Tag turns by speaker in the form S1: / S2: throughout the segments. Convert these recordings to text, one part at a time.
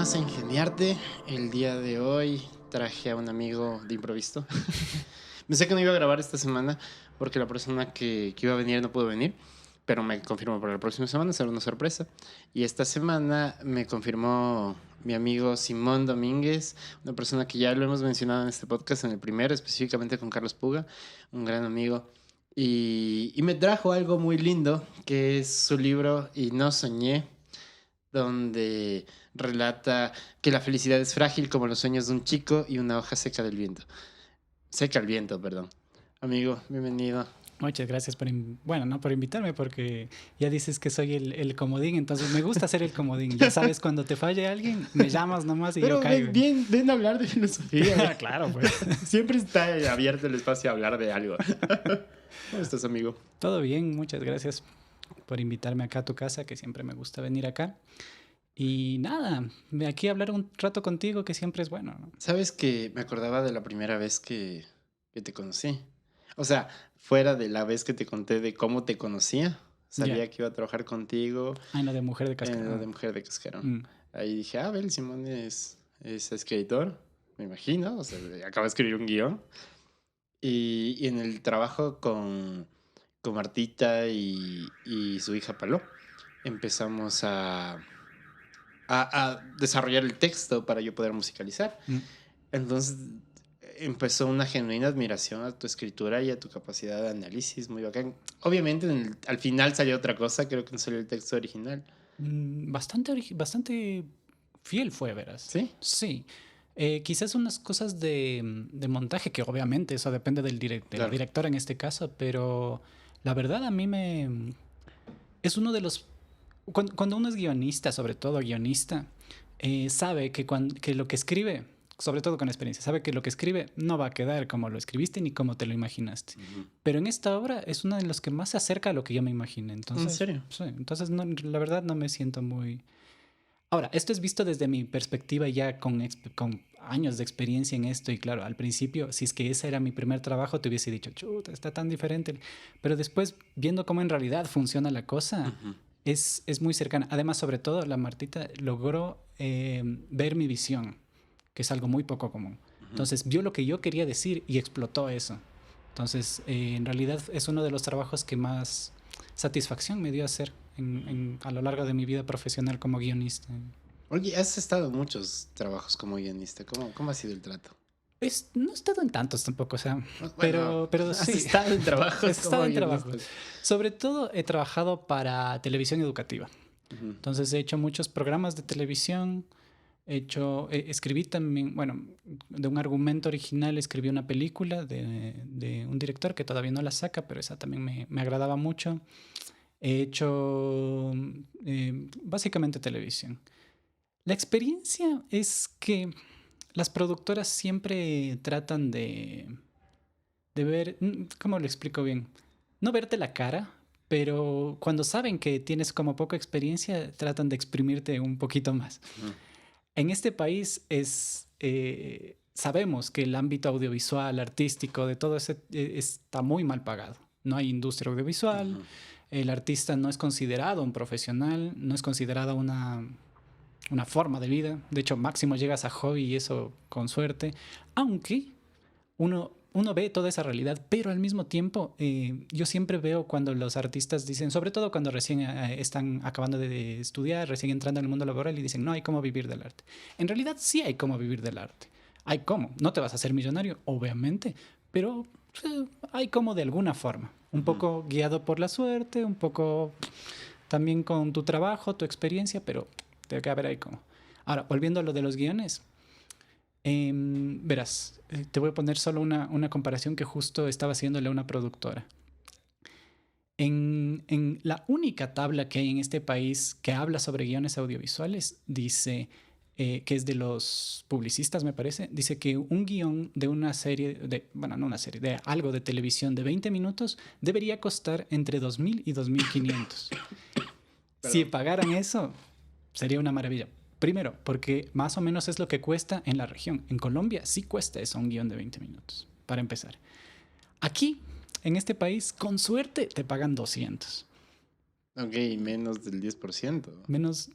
S1: bienvenidos a Ingeniarte. El día de hoy traje a un amigo de improviso. Pensé que no iba a grabar esta semana porque la persona que iba a venir no pudo venir, pero me confirmó para la próxima semana, será una sorpresa. Y esta semana me confirmó mi amigo Simón Domínguez, una persona que ya lo hemos mencionado en este podcast, en el primero, específicamente con Carlos Puga, un gran amigo. Y me trajo algo muy lindo, que es su libro Y no soñé, donde relata que la felicidad es frágil como los sueños de un chico y una hoja seca del viento. Seca al viento, perdón. Amigo, bienvenido.
S2: Muchas gracias bueno, no por invitarme, porque ya dices que soy el comodín, entonces me gusta ser el comodín. Ya sabes, cuando te falle alguien, me llamas nomás y yo
S1: Pero
S2: caigo.
S1: ven a hablar de filosofía.
S2: Claro, pues.
S1: Siempre está abierto el espacio a hablar de algo. ¿Cómo estás, amigo?
S2: Todo bien, muchas gracias por invitarme acá a tu casa, que siempre me gusta venir acá. Y nada, aquí hablar un rato contigo, que siempre es bueno, ¿no?
S1: Sabes que me acordaba de la primera vez que te conocí. O sea, fuera de la vez que te conté de cómo te conocía, sabía que iba a trabajar contigo.
S2: Ay, no, de Mujer de Cascarón.
S1: En lo de Mujer de Cascarón. Ahí dije, Abel Simón es escritor, me imagino. O sea, acaba de escribir un guión. Y en el trabajo con Martita y su hija Paló, empezamos a desarrollar el texto para yo poder musicalizar. Entonces empezó una genuina admiración a tu escritura y a tu capacidad de análisis, muy bacán. Obviamente al final salió otra cosa, creo que no salió el texto original.
S2: Bastante fiel fue, verás.
S1: ¿Sí?
S2: Sí. Quizás unas cosas de montaje, que obviamente eso depende del
S1: Claro.
S2: director en este caso, pero la verdad a mí es uno de los... Cuando uno es guionista, sobre todo guionista, sabe que lo que escribe, sobre todo con experiencia, sabe que lo que escribe no va a quedar como lo escribiste ni como te lo imaginaste. Pero en esta obra es uno de los que más se acerca a lo que yo me imaginé. Entonces,
S1: ¿en serio?
S2: Sí, entonces no, la verdad no me siento muy... Ahora, esto es visto desde mi perspectiva ya con años de experiencia en esto, y claro, al principio, si es que ese era mi primer trabajo, te hubiese dicho, chuta, está tan diferente. Pero después, viendo cómo en realidad funciona la cosa, es muy cercana. Además, sobre todo, la Martita logró ver mi visión, que es algo muy poco común. Entonces, vio lo que yo quería decir y explotó eso. Entonces, en realidad es uno de los trabajos que más satisfacción me dio hacer a lo largo de mi vida profesional como guionista.
S1: Oye, has estado en muchos trabajos como guionista. ¿Cómo ha sido el trato?
S2: No he estado en tantos tampoco, o sea,
S1: Bueno,
S2: pero
S1: has
S2: sí.
S1: estado en trabajos.
S2: He estado en trabajos. Sobre todo he trabajado para televisión educativa. Entonces he hecho muchos programas de televisión. Escribí también, bueno, de un argumento original escribí una película de un director que todavía no la saca, pero esa también me agradaba mucho. He hecho básicamente televisión. La experiencia es que las productoras siempre tratan de ver, ¿cómo lo explico bien? No verte la cara, pero cuando saben que tienes como poca experiencia, tratan de exprimirte un poquito más. En este país sabemos que el ámbito audiovisual, artístico, de todo ese está muy mal pagado. No hay industria audiovisual, el artista no es considerado un profesional, no es considerada una forma de vida. De hecho, máximo llegas a hobby y eso con suerte. Aunque uno ve toda esa realidad, pero al mismo tiempo yo siempre veo cuando los artistas dicen, sobre todo cuando recién están acabando de estudiar, recién entrando en el mundo laboral y dicen, no hay cómo vivir del arte. En realidad sí hay cómo vivir del arte. Hay cómo. No te vas a hacer millonario, obviamente, pero hay cómo de alguna forma. Un poco guiado por la suerte, un poco también con tu trabajo, tu experiencia, pero debe que haber ahí cómo. Ahora, volviendo a lo de los guiones. Verás, te voy a poner solo una comparación que justo estaba haciéndole a una productora. En la única tabla que hay en este país que habla sobre guiones audiovisuales, dice, que es de los publicistas, me parece, dice que un guión de una serie, bueno, no una serie, de algo de televisión de 20 minutos debería costar entre 2.000 y 2.500. Si pagaran eso, sería una maravilla. Primero, porque más o menos es lo que cuesta en la región. En Colombia sí cuesta eso, un guión de 20 minutos, para empezar. Aquí, en este país, con suerte, te pagan 200.
S1: Ok, menos del 10%.
S2: Menos...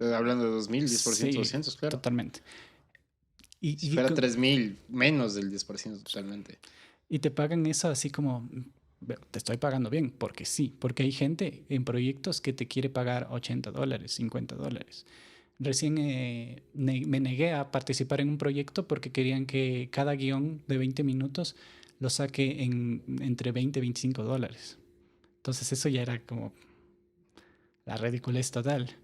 S1: Hablando de 2.000, 10%,
S2: Sí,
S1: 200, claro.
S2: totalmente.
S1: Si fuera 3.000, menos del 10% totalmente.
S2: Y te pagan eso así como, te estoy pagando bien, porque sí, porque hay gente en proyectos que te quiere pagar $80, $50. Recién me negué a participar en un proyecto porque querían que cada guión de 20 minutos lo saque entre 20 y $25. Entonces eso ya era como la ridiculez total.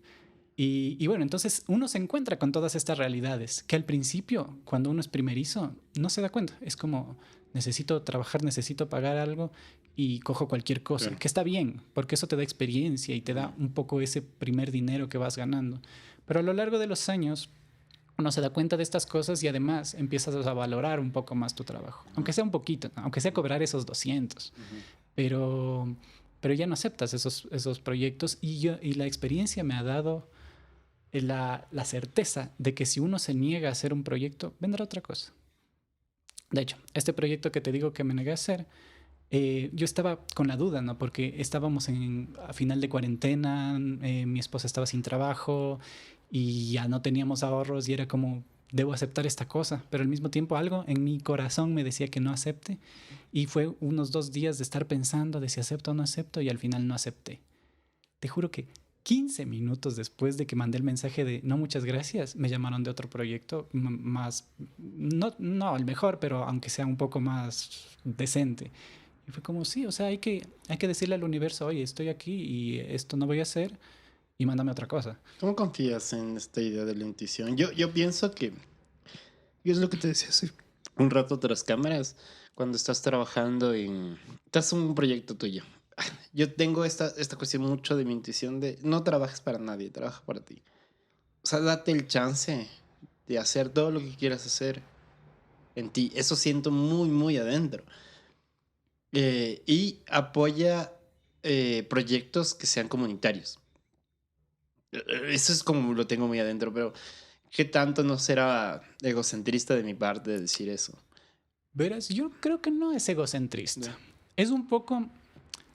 S2: Y bueno, entonces uno se encuentra con todas estas realidades que al principio, cuando uno es primerizo, no se da cuenta. Es como, necesito trabajar, necesito pagar algo y cojo cualquier cosa,
S1: Claro.
S2: que está bien, porque eso te da experiencia y te da un poco ese primer dinero que vas ganando. Pero a lo largo de los años, uno se da cuenta de estas cosas y además empiezas a valorar un poco más tu trabajo. Aunque sea un poquito, ¿no? Aunque sea cobrar esos 200. Pero, pero ya no aceptas esos proyectos y la experiencia me ha dado la certeza de que si uno se niega a hacer un proyecto, vendrá otra cosa. De hecho, este proyecto que te digo que me negué a hacer, yo estaba con la duda, ¿no? Porque estábamos a final de cuarentena, mi esposa estaba sin trabajo y ya no teníamos ahorros y era como, debo aceptar esta cosa, pero al mismo tiempo algo en mi corazón me decía que no acepte y fue unos 2 días de estar pensando de si acepto o no acepto y al final no acepté. Te juro que 15 minutos después de que mandé el mensaje de no, muchas gracias, me llamaron de otro proyecto más, no el mejor, pero aunque sea un poco más decente. Y fue como, sí, o sea, hay que decirle al universo, oye, estoy aquí y esto no voy a hacer y mándame otra cosa.
S1: ¿Cómo confías en esta idea de la intuición? Yo pienso que, y es lo que te decía hace un rato tras cámaras, cuando estás trabajando estás en un proyecto tuyo. Yo tengo esta cuestión mucho de mi intuición de no trabajes para nadie, trabaja para ti. O sea, date el chance de hacer todo lo que quieras hacer en ti. Eso siento muy, muy adentro. Y apoya proyectos que sean comunitarios. Eso es como lo tengo muy adentro, pero ¿qué tanto no será egocentrista de mi parte de decir eso?
S2: Verás, yo creo que no es egocentrista.
S1: Ya.
S2: Es un poco,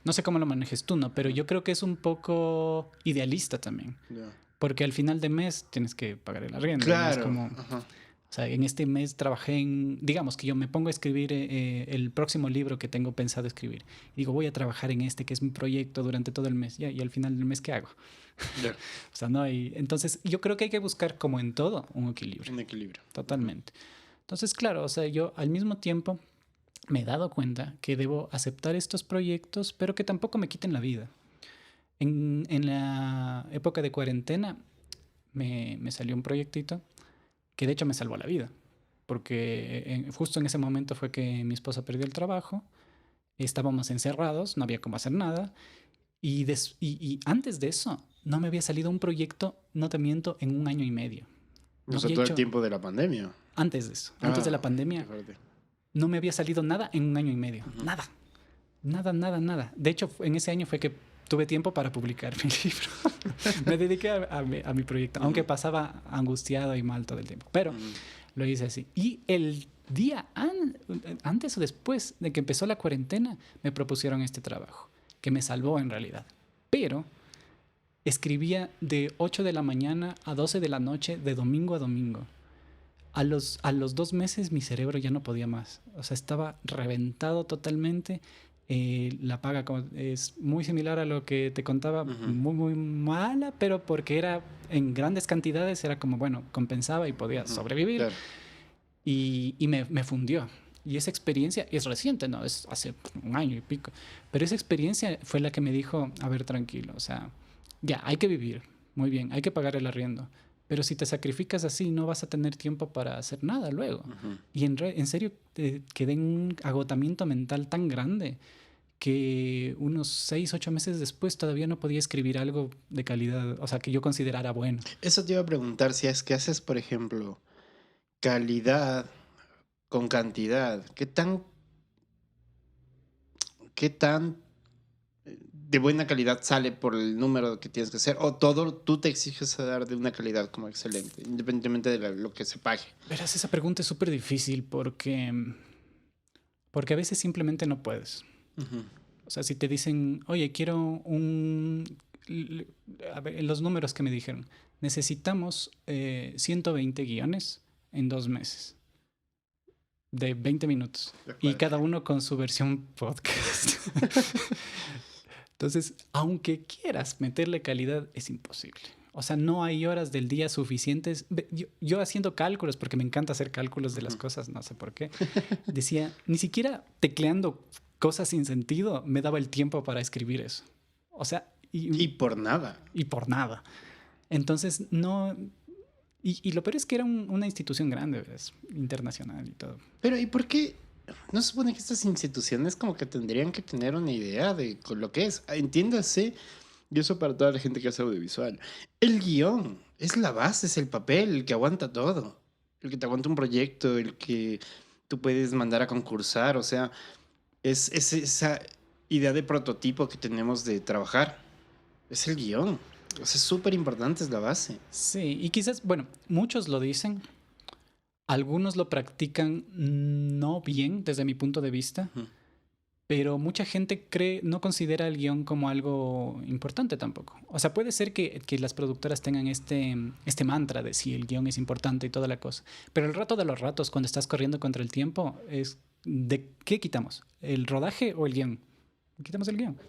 S2: no sé cómo lo manejes tú, ¿no? Pero yo creo que es un poco idealista también.
S1: Ya.
S2: Porque al final de mes tienes que pagar el arriendo y es
S1: Claro.
S2: como,
S1: Ajá.
S2: o sea, en este mes trabajé digamos que yo me pongo a escribir el próximo libro que tengo pensado escribir. Y digo, voy a trabajar en este que es mi proyecto durante todo el mes. Ya, y al final del mes, ¿qué hago?
S1: Ya.
S2: O sea, no hay... Entonces, yo creo que hay que buscar, como en todo, un equilibrio.
S1: Un equilibrio.
S2: Totalmente. Entonces, claro, o sea, yo al mismo tiempo me he dado cuenta que debo aceptar estos proyectos, pero que tampoco me quiten la vida. En la época de cuarentena me salió un proyectito que de hecho me salvó la vida, porque justo en ese momento fue que mi esposa perdió el trabajo, estábamos encerrados, no había cómo hacer nada, y antes de eso no me había salido un proyecto, no te miento, en 1 año y medio.
S1: O
S2: No
S1: sea,
S2: había
S1: todo el
S2: hecho,
S1: tiempo de la pandemia.
S2: antes de eso, antes de la
S1: Qué
S2: pandemia,
S1: fuerte.
S2: no me había salido nada en 1 año y medio, nada, nada, nada, nada. De hecho, en ese año fue que tuve tiempo para publicar mi libro. Me dediqué a mi proyecto, aunque pasaba angustiado y mal todo el tiempo, pero lo hice así. Y el día antes o después de que empezó la cuarentena, me propusieron este trabajo, que me salvó en realidad. Pero escribía de 8 de la mañana a 12 de la noche, de domingo a domingo. A los 2 meses mi cerebro ya no podía más. O sea, estaba reventado totalmente. La paga es muy similar a lo que te contaba, muy, muy mala, pero porque era en grandes cantidades, era como, bueno, compensaba y podía sobrevivir.
S1: Claro.
S2: Y me fundió. Y esa experiencia es reciente, ¿no? Es hace 1 año y pico. Pero esa experiencia fue la que me dijo, a ver, tranquilo, o sea, ya, hay que vivir, muy bien, hay que pagar el arriendo. Pero si te sacrificas así, no vas a tener tiempo para hacer nada luego. Y en serio, quedé en un agotamiento mental tan grande que unos 6, 8 meses después todavía no podía escribir algo de calidad, o sea, que yo considerara bueno.
S1: Eso te iba a preguntar, si es que haces, por ejemplo, calidad con cantidad, ¿qué tan de buena calidad sale por el número que tienes que hacer? ¿O todo tú te exiges a dar de una calidad como excelente, independientemente de lo que se pague?
S2: Verás, esa pregunta es súper difícil porque a veces simplemente no puedes. O sea, si te dicen, oye, quiero A ver, los números que me dijeron, necesitamos 120 guiones en 2 meses, de 20 minutos, y cada uno con su versión podcast. Entonces, aunque quieras meterle calidad, es imposible. O sea, no hay horas del día suficientes. Yo haciendo cálculos, porque me encanta hacer cálculos de las cosas, no sé por qué, decía, ni siquiera tecleando cosas sin sentido me daba el tiempo para escribir eso. O sea,
S1: y por nada.
S2: Y por nada. Entonces, no... Y lo peor es que era una institución grande, ¿ves? Internacional y todo.
S1: Pero, ¿y por qué? ¿No se supone que estas instituciones como que tendrían que tener una idea de lo que es? Entiéndase, y eso para toda la gente que hace audiovisual. El guión es la base, es el papel, el que aguanta todo. El que te aguanta un proyecto, el que tú puedes mandar a concursar. O sea, es esa idea de prototipo que tenemos de trabajar. Es el guión. O sea, es súper importante, es la base.
S2: Sí, y quizás, bueno, muchos lo dicen, algunos lo practican no bien desde mi punto de vista, pero mucha gente no considera el guión como algo importante tampoco. O sea, puede ser que las productoras tengan este mantra de si el guión es importante y toda la cosa, pero el rato de los ratos, cuando estás corriendo contra el tiempo, es ¿de qué quitamos? ¿El rodaje o el guión? Quitamos el guión.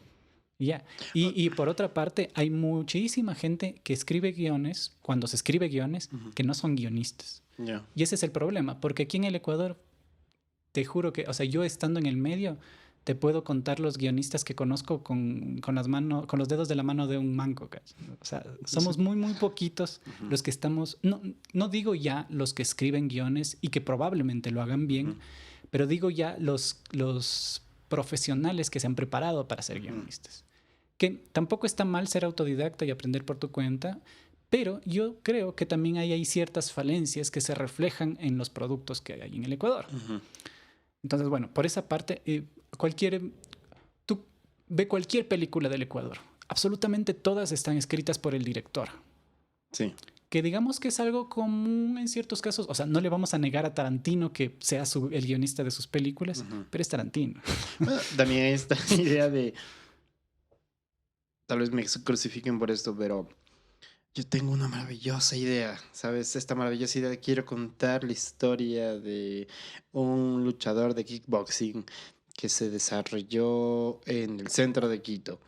S2: Ya. Y por otra parte, hay muchísima gente que escribe guiones, cuando se escribe guiones, que no son guionistas.
S1: Yeah.
S2: Y ese es el problema, porque aquí en el Ecuador, te juro que, o sea, yo estando en el medio, te puedo contar los guionistas que conozco con los dedos de la mano de un manco. O sea, somos muy, muy poquitos los que estamos, no digo ya los que escriben guiones y que probablemente lo hagan bien, pero digo ya los profesionales que se han preparado para ser guionistas. Que tampoco está mal ser autodidacta y aprender por tu cuenta, pero yo creo que también hay ciertas falencias que se reflejan en los productos que hay en el Ecuador. Entonces, bueno, por esa parte, tú ve cualquier película del Ecuador, absolutamente todas están escritas por el director.
S1: Sí.
S2: Que digamos que es algo común en ciertos casos. O sea, no le vamos a negar a Tarantino que sea el guionista de sus películas, pero es Tarantino.
S1: Bueno, también hay esta idea de... Tal vez me crucifiquen por esto, pero yo tengo una maravillosa idea, ¿sabes? Esta maravillosa idea de quiero contar la historia de un luchador de kickboxing que se desarrolló en el centro de Quito.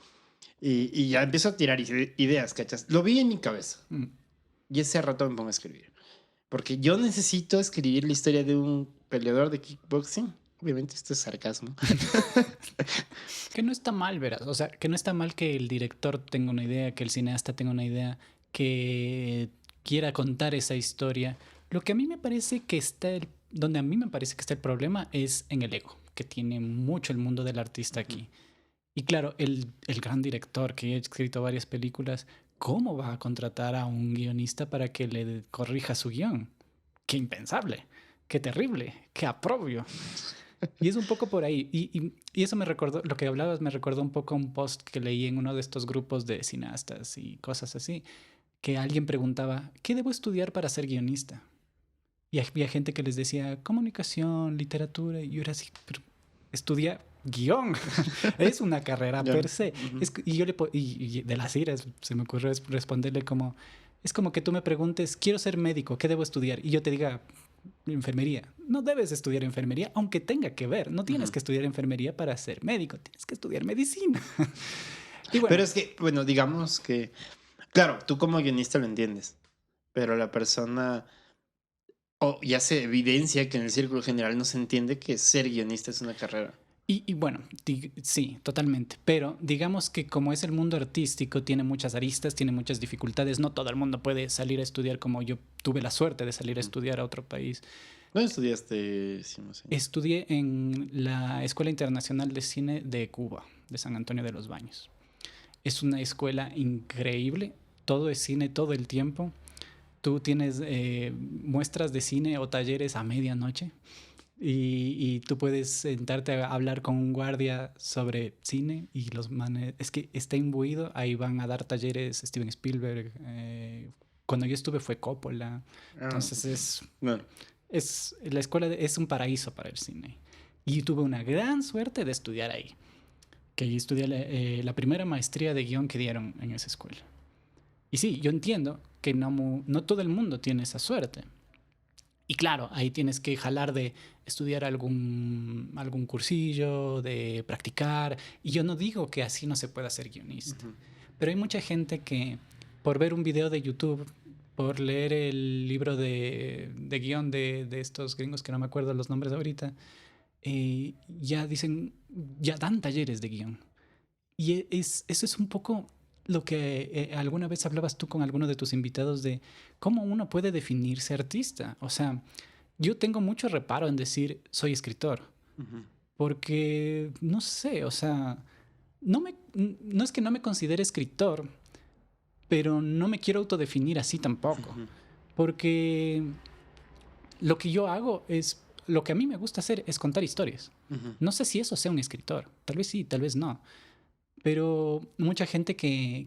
S1: Y ya empiezo a tirar ideas, ¿cachas? Lo vi en mi cabeza. Y ese rato me pongo a escribir. Porque yo necesito escribir la historia de un peleador de kickboxing. Obviamente esto es sarcasmo.
S2: Que no está mal, verás. O sea, que no está mal que el director tenga una idea, que el cineasta tenga una idea, que quiera contar esa historia. Lo que a mí me parece que donde a mí me parece que está el problema es en el ego, que tiene mucho el mundo del artista aquí. Y claro, el gran director que ha escrito varias películas, ¿cómo va a contratar a un guionista para que le corrija su guión? ¡Qué impensable! ¡Qué terrible! ¡Qué aprobio! Y es un poco por ahí. Y eso me recordó, lo que hablabas me recordó un poco a un post que leí en uno de estos grupos de cineastas y cosas así, que alguien preguntaba, ¿qué debo estudiar para ser guionista? Y había gente que les decía, comunicación, literatura, y yo era así, pero estudia guión. Es una carrera per se. Y yo y de las iras se me ocurrió responderle como, es como que tú me preguntes, quiero ser médico, ¿qué debo estudiar? Y yo te diga, enfermería. No debes estudiar enfermería, aunque tenga que ver. No tienes que estudiar enfermería para ser médico, tienes que estudiar medicina.
S1: Y bueno, pero es que, bueno, digamos que, claro, tú como guionista lo entiendes, pero la persona, ya se evidencia que en el círculo general no se entiende que ser guionista es una carrera.
S2: Y bueno, sí, totalmente. Pero digamos que como es el mundo artístico, tiene muchas aristas, tiene muchas dificultades. No todo el mundo puede salir a estudiar como yo tuve la suerte de salir a estudiar a otro país.
S1: ¿Dónde estudiaste?
S2: Estudié en la Escuela Internacional de Cine de Cuba, de San Antonio de los Baños. Es una escuela increíble. Todo es cine todo el tiempo. Tú tienes muestras de cine o talleres a medianoche. Y tú puedes sentarte a hablar con un guardia sobre cine y los manes, es que está imbuido, ahí van a dar talleres Steven Spielberg, cuando yo estuve fue Coppola, entonces la escuela es un paraíso para el cine y tuve una gran suerte de estudiar ahí, que ahí estudié la primera maestría de guión que dieron en esa escuela. Y sí, yo entiendo que no todo el mundo tiene esa suerte. Y claro, ahí tienes que jalar de estudiar algún cursillo, de practicar. Y yo no digo que así no se pueda ser guionista. Pero hay mucha gente que por ver un video de YouTube, por leer el libro de guión de estos gringos que no me acuerdo los nombres ahorita, ya dan talleres de guión. Y eso es un poco lo que alguna vez hablabas tú con alguno de tus invitados de cómo uno puede definirse artista. O sea, yo tengo mucho reparo en decir soy escritor. Porque, no sé, o sea, no es que no me considere escritor, pero no me quiero autodefinir así tampoco. Porque lo que yo hago es, lo que a mí me gusta hacer es contar historias. No sé si eso sea un escritor. Tal vez sí, tal vez no. Pero mucha gente que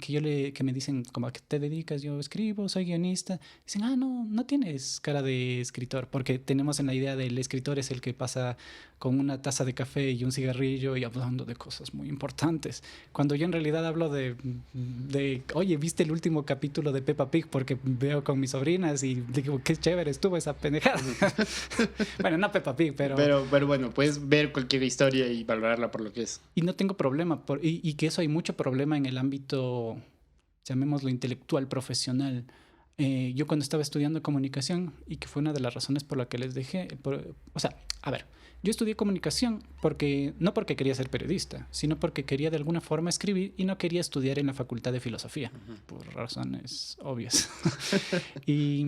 S2: me dicen, como, ¿a qué te dedicas? Yo escribo, soy guionista. Dicen, no tienes cara de escritor. Porque tenemos en la idea del escritor es el que pasa con una taza de café y un cigarrillo y hablando de cosas muy importantes. Cuando yo en realidad hablo de oye, ¿viste el último capítulo de Peppa Pig? Porque veo con mis sobrinas y digo, qué chévere estuvo esa pendejada. Bueno, no Peppa Pig, pero...
S1: Pero bueno, puedes ver cualquier historia y valorarla por lo que es.
S2: Y no tengo problema. Y que eso hay mucho problema en el ámbito, llamémoslo intelectual, profesional. Yo cuando estaba estudiando comunicación, y que fue una de las razones por la que les dejé, o sea, a ver, yo estudié comunicación no porque quería ser periodista, sino porque quería de alguna forma escribir y no quería estudiar en la Facultad de Filosofía, por razones obvias. Y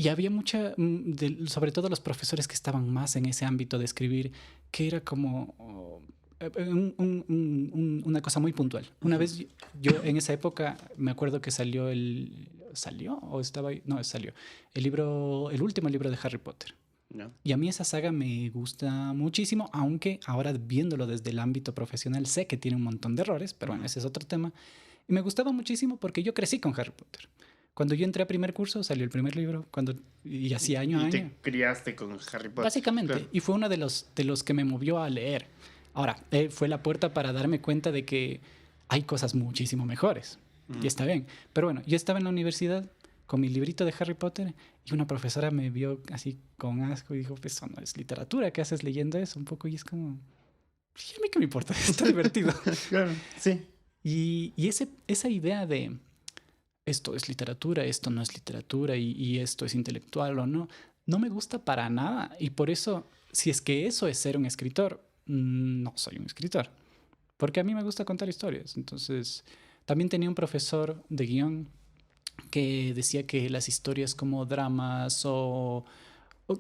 S2: había mucha, sobre todo los profesores que estaban más en ese ámbito de escribir, que era como una cosa muy puntual. Una vez yo en esa época me acuerdo que salió el último libro de Harry Potter. No. Y a mí esa saga me gusta muchísimo, aunque ahora viéndolo desde el ámbito profesional sé que tiene un montón de errores, pero bueno, ese es otro tema. Y me gustaba muchísimo porque yo crecí con Harry Potter. Cuando yo entré a primer curso salió el primer libro, y así año a año.
S1: Y te criaste con Harry Potter.
S2: Básicamente, claro. Y fue uno de los que me movió a leer. Ahora, fue la puerta para darme cuenta de que hay cosas muchísimo mejores. Y está bien. Pero bueno, yo estaba en la universidad con mi librito de Harry Potter y una profesora me vio así con asco y dijo, pues eso no es literatura, ¿qué haces leyendo eso? Un poco, y es como, ¿a mí qué me importa? Está divertido.
S1: Claro, sí.
S2: Y esa idea de esto es literatura, esto no es literatura y esto es intelectual o no, no me gusta para nada. Y por eso, si es que eso es ser un escritor, no soy un escritor. Porque a mí me gusta contar historias. Entonces, también tenía un profesor de guión que decía que las historias como dramas o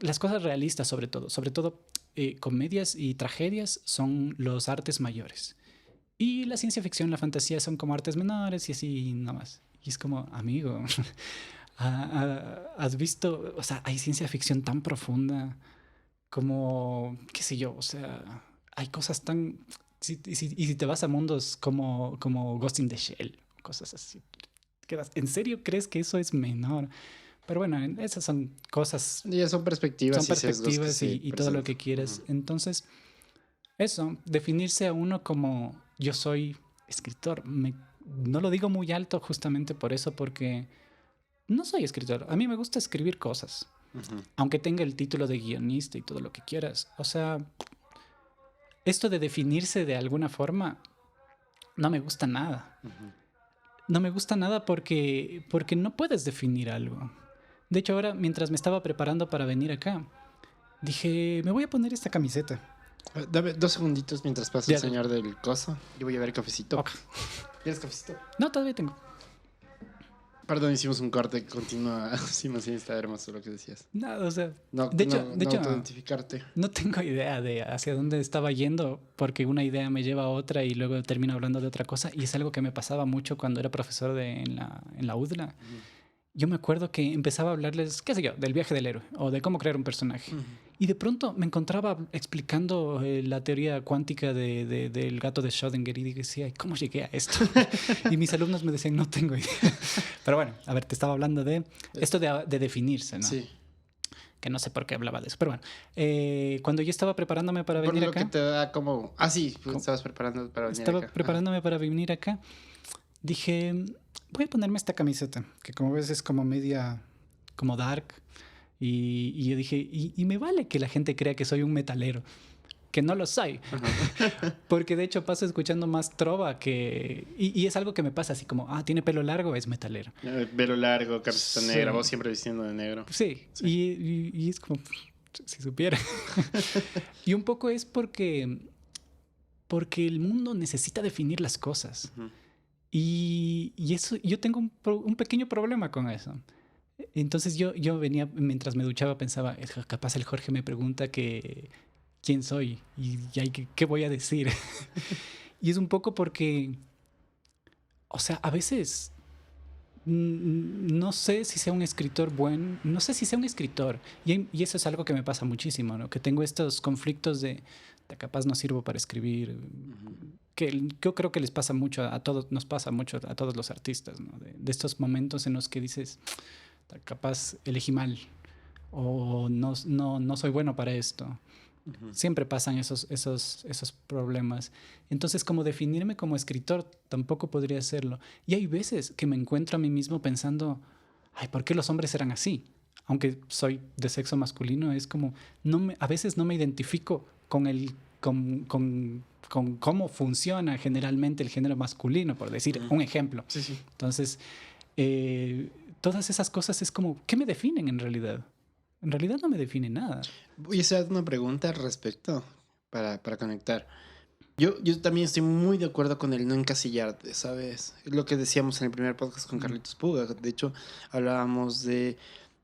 S2: las cosas realistas sobre todo comedias y tragedias son los artes mayores. Y la ciencia ficción, la fantasía son como artes menores y así nomás. Y es como, amigo, ¿has visto? O sea, hay ciencia ficción tan profunda como, qué sé yo, o sea, hay cosas tan... Y si te vas a mundos como Ghost in the Shell, cosas así, ¿en serio crees que eso es menor? Pero bueno, esas son cosas...
S1: Ya son perspectivas.
S2: Son perspectivas y todo lo que quieras. Entonces, eso, definirse a uno como yo soy escritor, no lo digo muy alto justamente por eso, porque no soy escritor. A mí me gusta escribir cosas, aunque tenga el título de guionista y todo lo que quieras. O sea, esto de definirse de alguna forma no me gusta nada. No me gusta nada porque no puedes definir algo. De hecho, ahora, mientras me estaba preparando para venir acá, dije, me voy a poner esta camiseta.
S1: Dame 2 segunditos mientras pasa el señor del coso. Yo voy a ver cafecito.
S2: Okay.
S1: ¿Quieres cafecito?
S2: No, todavía tengo.
S1: Perdón, hicimos un corte. Continúa. Sí, está hermoso lo que decías.
S2: No, o sea...
S1: De hecho, autoidentificarte.
S2: No tengo idea de hacia dónde estaba yendo, porque una idea me lleva a otra y luego termino hablando de otra cosa. Y es algo que me pasaba mucho cuando era profesor en la UDLA. Yo me acuerdo que empezaba a hablarles, qué sé yo, del viaje del héroe o de cómo crear un personaje. Y de pronto me encontraba explicando la teoría cuántica del gato de Schrödinger y decía, ¿cómo llegué a esto? Y mis alumnos me decían, no tengo idea. Pero bueno, a ver, te estaba hablando de esto de definirse, ¿no?
S1: Sí.
S2: que no sé por qué hablaba de eso. Pero bueno, cuando yo estaba preparándome para
S1: Por
S2: venir
S1: lo
S2: acá...
S1: que te da como... Ah, sí, pues, estabas preparando para venir
S2: Estaba
S1: acá.
S2: preparándome para venir acá. Dije, voy a ponerme esta camiseta, que como ves es como media, como dark. Y yo dije, y me vale que la gente crea que soy un metalero, que no lo soy. Porque de hecho paso escuchando más trova que... Y es algo que me pasa así como, tiene pelo largo, es metalero.
S1: Pelo largo, camiseta
S2: Sí.
S1: negra, vos siempre vistiendo de negro.
S2: Sí, sí. Y es como, si supiera. Y un poco es porque el mundo necesita definir las cosas. Y eso, yo tengo un pequeño problema con eso. Entonces yo venía, mientras me duchaba, pensaba, capaz el Jorge me pregunta quién soy y qué voy a decir. Y es un poco porque, o sea, a veces no sé si sea un escritor bueno, no sé si sea un escritor. Y eso es algo que me pasa muchísimo, ¿no? Que tengo estos conflictos de capaz no sirvo para escribir. Que yo creo que les pasa mucho a todos, nos pasa mucho a todos los artistas, ¿no? De estos momentos en los que dices, capaz elegí mal o no soy bueno para esto. Siempre pasan esos problemas. Entonces, como definirme como escritor, tampoco podría hacerlo. Y hay veces que me encuentro a mí mismo pensando, ay, ¿por qué los hombres eran así? Aunque soy de sexo masculino, es como, a veces no me identifico con cómo funciona generalmente el género masculino, por decir un ejemplo.
S1: Sí, sí.
S2: Entonces, todas esas cosas es como, ¿qué me definen en realidad? En realidad no me define nada.
S1: Voy a hacer una pregunta al respecto para conectar. Yo también estoy muy de acuerdo con el no encasillarte, ¿sabes? Es lo que decíamos en el primer podcast con Carlitos Puga. De hecho, hablábamos de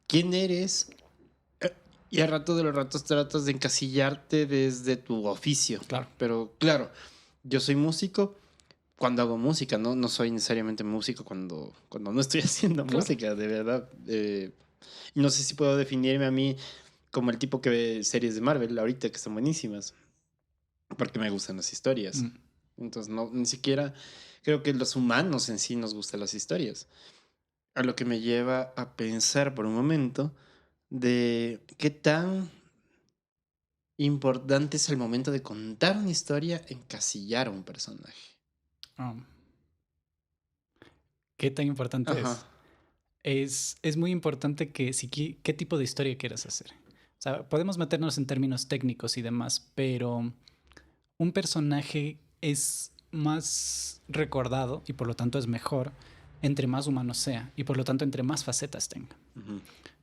S1: quién eres y a rato de los ratos tratas de encasillarte desde tu oficio.
S2: Claro.
S1: Pero claro, yo soy músico cuando hago música, ¿no? No soy necesariamente músico cuando no estoy haciendo música, de verdad. No sé si puedo definirme a mí como el tipo que ve series de Marvel ahorita que están buenísimas. Porque me gustan las historias. Entonces, no, ni siquiera creo que los humanos en sí nos gustan las historias. A lo que me lleva a pensar por un momento de qué tan importante es el momento de contar una historia, encasillar a un personaje.
S2: ¿Qué tan importante
S1: Ajá.
S2: es muy importante que qué tipo de historia quieras hacer. O sea, podemos meternos en términos técnicos y demás, pero un personaje es más recordado y por lo tanto es mejor entre más humano sea y por lo tanto entre más facetas tenga.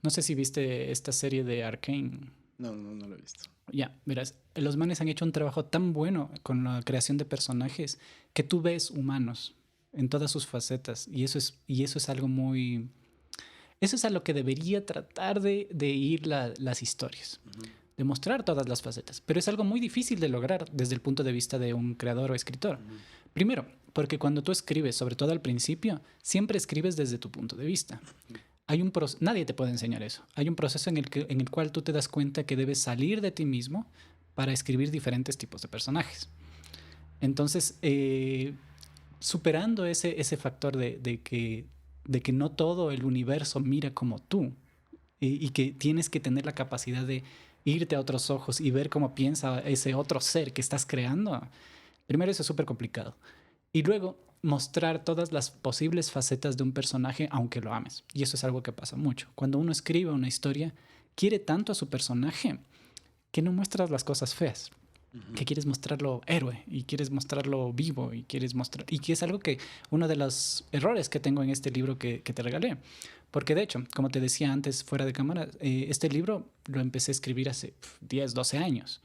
S2: No sé si viste esta serie de Arcane.
S1: No lo he visto.
S2: Ya, verás, los manes han hecho un trabajo tan bueno con la creación de personajes que tú ves humanos en todas sus facetas y eso es algo muy... Eso es a lo que debería tratar de ir las historias, de mostrar todas las facetas, pero es algo muy difícil de lograr desde el punto de vista de un creador o escritor. Primero, porque cuando tú escribes, sobre todo al principio, siempre escribes desde tu punto de vista. Nadie te puede enseñar eso. Hay un proceso en el cual tú te das cuenta que debes salir de ti mismo para escribir diferentes tipos de personajes. Entonces, superando ese factor de que no todo el universo mira como tú y que tienes que tener la capacidad de irte a otros ojos y ver cómo piensa ese otro ser que estás creando, primero eso es súper complicado. Y luego mostrar todas las posibles facetas de un personaje aunque lo ames. Y eso es algo que pasa mucho. Cuando uno escribe una historia, quiere tanto a su personaje que no muestras las cosas feas. Que quieres mostrarlo héroe y quieres mostrarlo vivo y quieres mostrar... Y que es algo que uno de los errores que tengo en este libro que te regalé. Porque de hecho, como te decía antes fuera de cámara, este libro lo empecé a escribir hace 10, 12 años.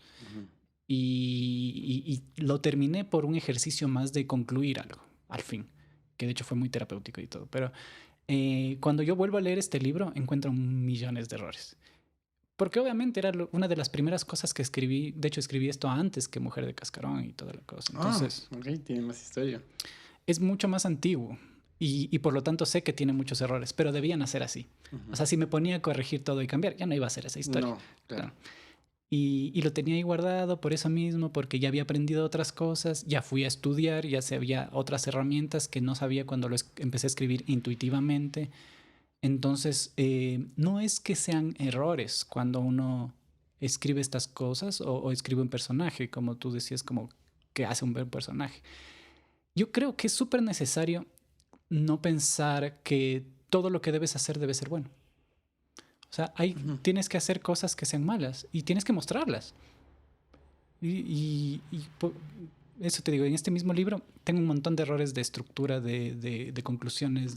S2: Y lo terminé por un ejercicio más de concluir algo, al fin. Que de hecho fue muy terapéutico y todo. Pero cuando yo vuelvo a leer este libro, encuentro millones de errores. Porque obviamente era una de las primeras cosas que escribí. De hecho, escribí esto antes que Mujer de Cascarón y toda la cosa. Entonces,
S1: ok, tiene más historia.
S2: Es mucho más antiguo y por lo tanto sé que tiene muchos errores, pero debían hacer así. O sea, si me ponía a corregir todo y cambiar, ya no iba a ser esa historia.
S1: No, claro.
S2: Y lo tenía ahí guardado por eso mismo, porque ya había aprendido otras cosas, ya fui a estudiar, ya sabía otras herramientas que no sabía cuando empecé a escribir intuitivamente. Entonces, no es que sean errores cuando uno escribe estas cosas o escribe un personaje, como tú decías, como que hace un buen personaje. Yo creo que es súper necesario no pensar que todo lo que debes hacer debe ser bueno. O sea, tienes que hacer cosas que sean malas y tienes que mostrarlas. Y eso te digo, en este mismo libro tengo un montón de errores de estructura, de conclusiones,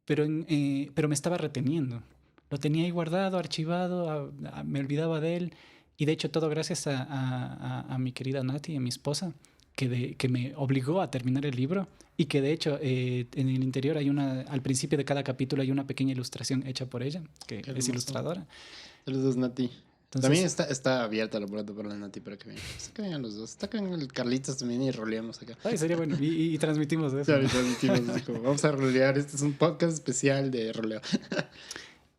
S2: pero me estaba reteniendo. Lo tenía ahí guardado, archivado, me olvidaba de él. Y de hecho todo gracias a mi querida Nati, a mi esposa, que me obligó a terminar el libro y que de hecho en el interior al principio de cada capítulo hay una pequeña ilustración hecha por ella, que es ilustradora.
S1: Saludos, Nati.
S2: Entonces,
S1: también está abierta la puerta para la Nati para que vengan. Está que vengan los dos. Está acá en el Carlitos también y roleamos acá.
S2: Ay, sería bueno. Y transmitimos eso.
S1: Claro, transmitimos así como, vamos a rolear. Este es un podcast especial de roleo.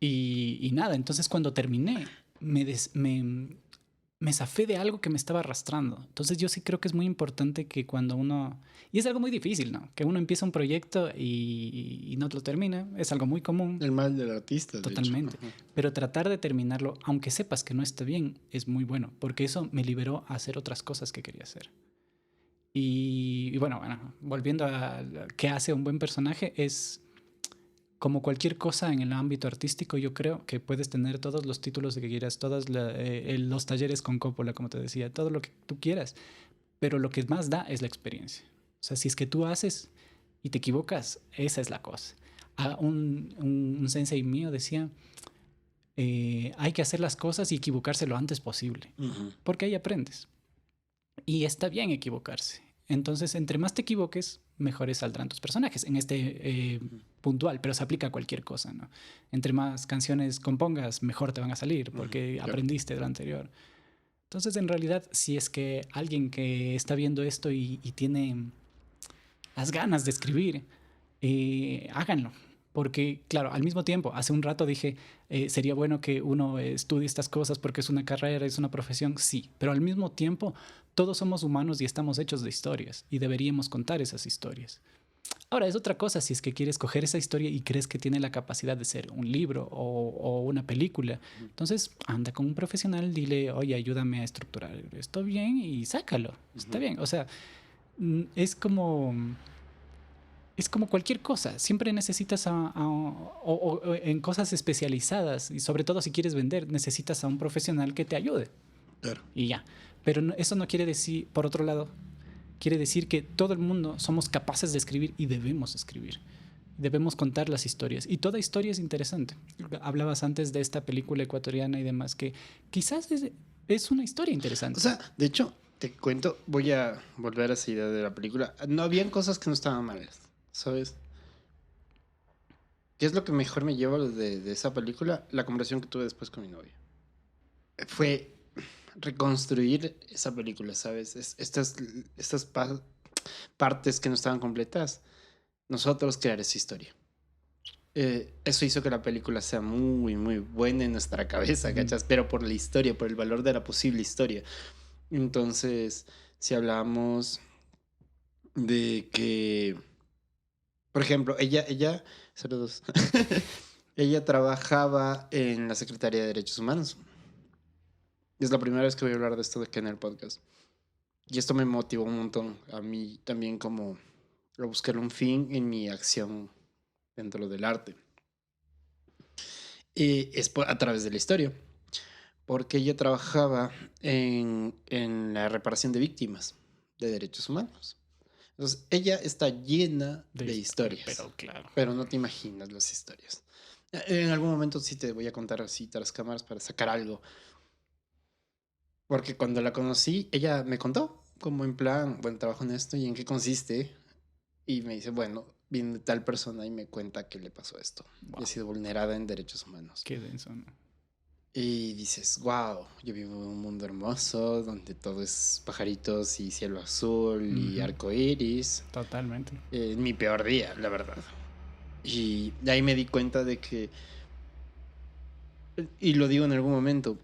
S2: Y nada, entonces cuando terminé, me zafé de algo que me estaba arrastrando. Entonces yo sí creo que es muy importante que cuando uno... Y es algo muy difícil, ¿no? Que uno empieza un proyecto y no lo termina. Es algo muy común.
S1: El mal del artista.
S2: Totalmente. Pero tratar de terminarlo, aunque sepas que no está bien, es muy bueno. Porque eso me liberó a hacer otras cosas que quería hacer. Y bueno, volviendo a qué hace un buen personaje, es... Como cualquier cosa en el ámbito artístico, yo creo que puedes tener todos los títulos que quieras, todos los talleres con Coppola, como te decía, todo lo que tú quieras, pero lo que más da es la experiencia. O sea, si es que tú haces y te equivocas, esa es la cosa. Un sensei mío decía, hay que hacer las cosas y equivocarse lo antes posible, porque ahí aprendes. Y está bien equivocarse. Entonces, entre más te equivoques, mejores saldrán tus personajes. En este puntual, pero se aplica a cualquier cosa, ¿no? Entre más canciones compongas, mejor te van a salir porque aprendiste de lo anterior. Entonces, en realidad, si es que alguien que está viendo esto y tiene las ganas de escribir, háganlo. Porque, claro, al mismo tiempo, hace un rato dije, sería bueno que uno estudie estas cosas porque es una carrera, es una profesión, sí. Pero al mismo tiempo, todos somos humanos y estamos hechos de historias y deberíamos contar esas historias. Ahora, es otra cosa si es que quieres coger esa historia y crees que tiene la capacidad de ser un libro o una película. Entonces, anda con un profesional, dile, oye, ayúdame a estructurar esto bien y sácalo. Está bien. O sea, es como... Es como cualquier cosa, siempre necesitas o en cosas especializadas y sobre todo si quieres vender, necesitas a un profesional que te ayude.
S1: Claro.
S2: Y ya. Pero eso no quiere decir, por otro lado, quiere decir que todo el mundo somos capaces de escribir y debemos escribir. Debemos contar las historias. Y toda historia es interesante. Hablabas antes de esta película ecuatoriana y demás, que quizás es una historia interesante.
S1: O sea, de hecho, te cuento, voy a volver a esa idea de la película. No habían cosas que no estaban malas, ¿sabes? ¿Qué es lo que mejor me lleva de esa película? La conversación que tuve después con mi novia. Fue reconstruir esa película, ¿sabes? Estas partes que no estaban completas, nosotros crear esa historia. Eso hizo que la película sea muy, muy buena en nuestra cabeza, ¿cachas? Pero por la historia, por el valor de la posible historia. Entonces, si hablamos de que, por ejemplo, saludos, ella trabajaba en la Secretaría de Derechos Humanos. Es la primera vez que voy a hablar de esto aquí en el podcast. Y esto me motivó un montón a mí también como a buscar un fin en mi acción dentro del arte. Y es a través de la historia. Porque ella trabajaba en la reparación de víctimas de derechos humanos. Entonces, ella está llena de historias.
S2: Pero claro.
S1: Pero no te imaginas las historias. En algún momento sí te voy a contar así tras cámaras para sacar algo. Porque cuando la conocí, ella me contó como en plan, bueno, trabajo en esto y en qué consiste. Y me dice, bueno, viene tal persona y me cuenta que le pasó esto. Wow. Y ha sido vulnerada en derechos humanos.
S2: Qué denso, ¿no?
S1: Y dices, wow, yo vivo en un mundo hermoso donde todo es pajaritos y cielo azul y arco iris.
S2: Totalmente.
S1: Mi peor día, la verdad. Y de ahí me di cuenta de que, y lo digo en algún momento,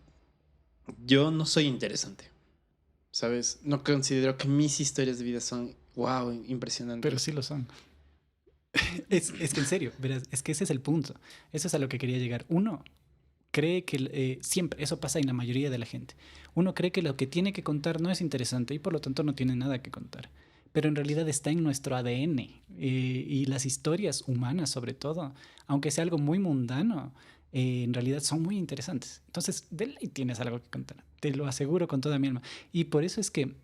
S1: yo no soy interesante, ¿sabes? No considero que mis historias de vida son, wow, impresionantes.
S2: Pero sí lo son. Es que en serio, verás, es que ese es el punto. Eso es a lo que quería llegar. Uno cree que siempre, eso pasa en la mayoría de la gente. Uno cree que lo que tiene que contar no es interesante y por lo tanto no tiene nada que contar. Pero en realidad está en nuestro ADN y las historias humanas sobre todo, aunque sea algo muy mundano, en realidad son muy interesantes. Entonces, de ley tienes algo que contar, te lo aseguro con toda mi alma. Y por eso es que,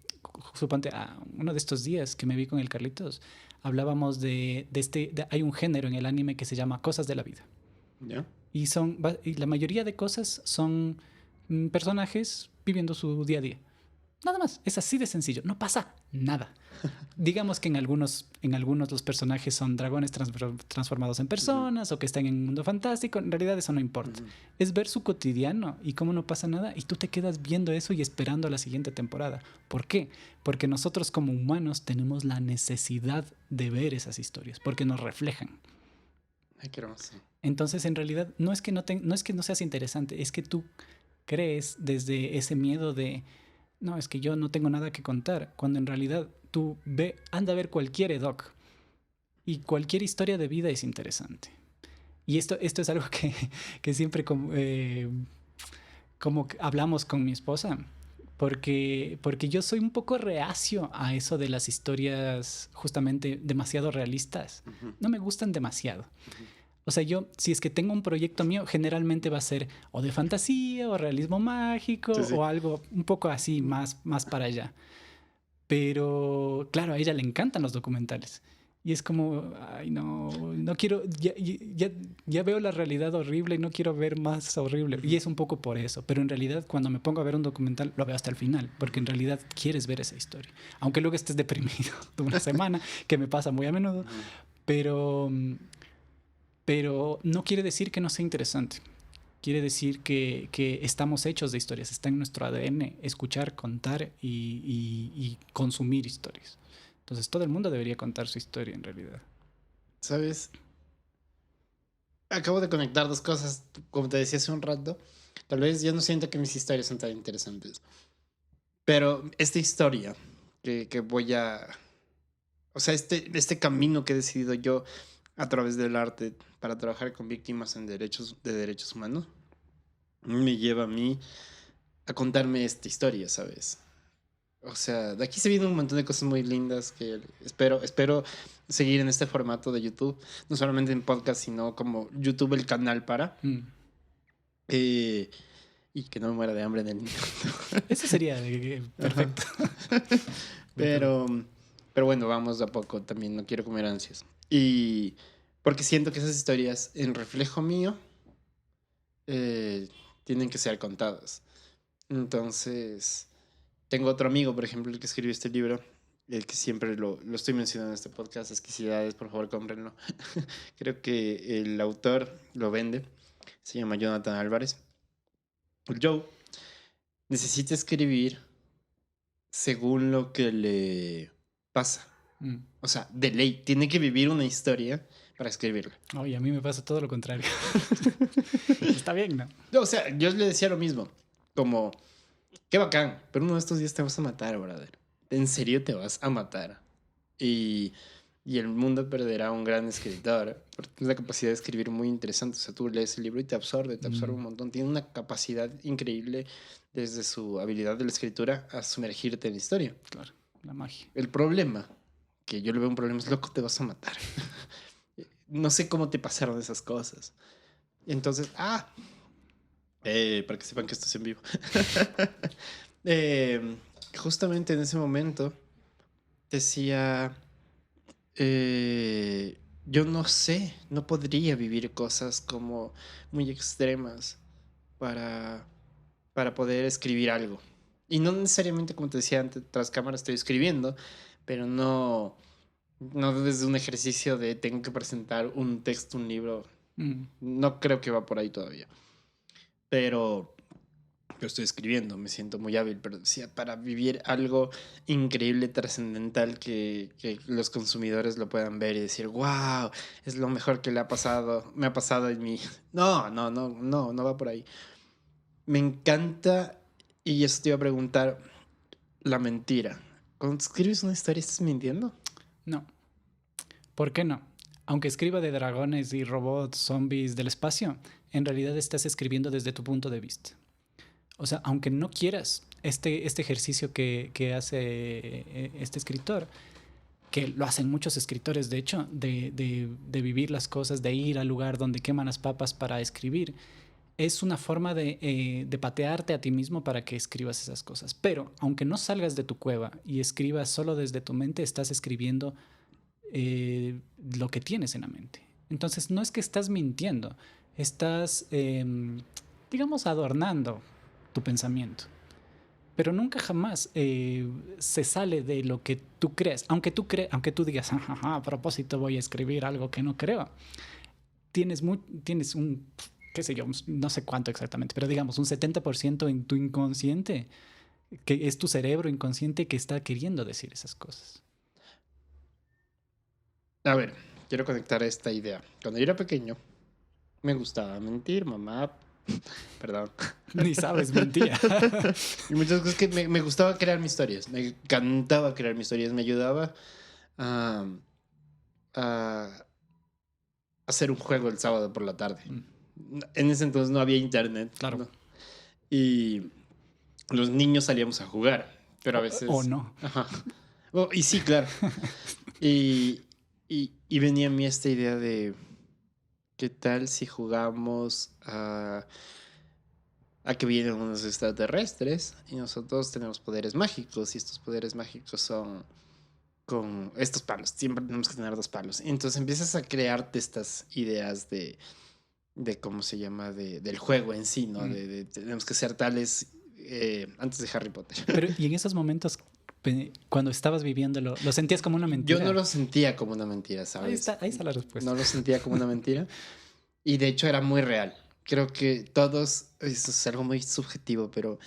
S2: suponte, uno de estos días que me vi con el Carlitos, hablábamos hay un género en el anime que se llama Cosas de la Vida.
S1: ¿Ya?
S2: Y la mayoría de cosas son personajes viviendo su día a día. Nada más, es así de sencillo, no pasa nada. Digamos que en algunos los personajes son dragones transformados en personas o que están en un mundo fantástico, en realidad eso no importa. Es ver su cotidiano y cómo no pasa nada y tú te quedas viendo eso y esperando la siguiente temporada. ¿Por qué? Porque nosotros como humanos tenemos la necesidad de ver esas historias, porque nos reflejan.
S1: Ay, qué hermoso.
S2: Entonces, en realidad, no es que no seas interesante, es que tú crees desde ese miedo de, no, es que yo no tengo nada que contar, cuando en realidad anda a ver cualquier EDOC y cualquier historia de vida es interesante. Y esto es algo que siempre como que hablamos con mi esposa, porque yo soy un poco reacio a eso de las historias justamente demasiado realistas. No me gustan demasiado. O sea, yo, si es que tengo un proyecto mío, generalmente va a ser o de fantasía o realismo mágico
S1: Sí, sí.
S2: o algo un poco así, más para allá. Pero, claro, a ella le encantan los documentales. Y es como, ay, no quiero, ya veo la realidad horrible y no quiero ver más horrible. Y es un poco por eso. Pero en realidad, cuando me pongo a ver un documental, lo veo hasta el final, porque en realidad quieres ver esa historia. Aunque luego estés deprimido de una semana, que me pasa muy a menudo. Pero, pero no quiere decir que no sea interesante. Quiere decir que estamos hechos de historias, está en nuestro ADN escuchar, contar y consumir historias. Entonces todo el mundo debería contar su historia en realidad.
S1: ¿Sabes? Acabo de conectar dos cosas, como te decía hace un rato. Tal vez yo no siento que mis historias son tan interesantes. Pero esta historia que voy a... O sea, este camino que he decidido yo a través del arte para trabajar con víctimas de derechos humanos me lleva a mí a contarme esta historia, ¿sabes? O sea, de aquí se vienen un montón de cosas muy lindas que espero seguir en este formato de YouTube, no solamente en podcast, sino como YouTube el canal para,
S2: Mm.
S1: eh, y que no me muera de hambre en el intento.
S2: Eso sería perfecto.
S1: Pero, pero bueno, vamos de a poco, también no quiero comer ansias. Y porque siento que esas historias en reflejo mío eh, tienen que ser contadas. Entonces, tengo otro amigo, por ejemplo, el que escribió este libro, el que siempre lo estoy mencionando en este podcast, Exquisitades, por favor, cómprenlo. Creo que el autor lo vende, se llama Jonathan Álvarez. El Joe necesita escribir según lo que le pasa.
S2: Mm.
S1: O sea, de ley, tiene que vivir una historia para escribirla.
S2: Oye, a mí me pasa todo lo contrario. Está bien, ¿no?
S1: O sea, yo le decía lo mismo, como, qué bacán, pero uno de estos días te vas a matar, brother. En serio te vas a matar. Y, y el mundo perderá un gran escritor, porque tiene la capacidad de escribir muy interesante. O sea, tú lees el libro y te absorbe un montón. Tiene una capacidad increíble desde su habilidad de la escritura a sumergirte en la historia.
S2: Claro, la magia.
S1: El problema, que yo le veo un problema, es loco, te vas a matar. No sé cómo te pasaron esas cosas. Entonces, para que sepan que esto es en vivo. Justamente en ese momento decía, yo no sé, no podría vivir cosas como muy extremas para, para poder escribir algo. Y no necesariamente, como te decía antes, tras cámara estoy escribiendo, pero no desde un ejercicio de tengo que presentar un texto, un libro. No creo que va por ahí todavía. Pero yo estoy escribiendo, me siento muy hábil, pero decía, para vivir algo increíble, trascendental, que los consumidores lo puedan ver y decir, wow, es lo mejor que me ha pasado en mi... No va por ahí. Me encanta, y eso te iba a preguntar, la mentira. Cuando escribes una historia, ¿estás mintiendo?
S2: No. ¿Por qué no? aunque escriba de dragones y robots, zombies del espacio, en realidad estás escribiendo desde tu punto de vista. O sea, aunque no quieras, este ejercicio que hace este escritor, que lo hacen muchos escritores, de hecho, de vivir las cosas, de ir al lugar donde queman las papas para escribir, es una forma de patearte a ti mismo para que escribas esas cosas. Pero aunque no salgas de tu cueva y escribas solo desde tu mente, estás escribiendo lo que tienes en la mente. Entonces no es que estás mintiendo, estás, digamos, adornando tu pensamiento. Pero nunca jamás se sale de lo que tú crees. Aunque tú digas, a propósito voy a escribir algo que no creo. Tienes un, qué sé yo, no sé cuánto exactamente, pero digamos un 70% en tu inconsciente, que es tu cerebro inconsciente que está queriendo decir esas cosas.
S1: A ver, quiero conectar esta idea. Cuando yo era pequeño, me gustaba mentir, mamá. Perdón.
S2: Ni sabes, mentira.
S1: Y muchas cosas que me gustaba crear mis historias. Me encantaba crear mis historias. Me ayudaba a, a hacer un juego el sábado por la tarde. En ese entonces no había internet.
S2: Claro.
S1: ¿no? Y los niños salíamos a jugar. Pero a veces.
S2: O no.
S1: Ajá. Oh, y sí, claro. Y venía a mí esta idea de. ¿Qué tal si jugamos a que vienen unos extraterrestres y nosotros tenemos poderes mágicos y estos poderes mágicos son con estos palos? Siempre tenemos que tener 2 palos. Y entonces empiezas a crearte estas ideas de cómo se llama, del juego en sí, ¿no? Tenemos que ser tales antes de Harry Potter.
S2: Pero, y en esos momentos, cuando estabas viviéndolo, ¿lo sentías como una mentira?
S1: Yo no lo sentía como una mentira, ¿sabes?
S2: Ahí está la respuesta.
S1: No lo sentía como una mentira. Y de hecho era muy real. Creo que todos, eso es algo muy subjetivo, pero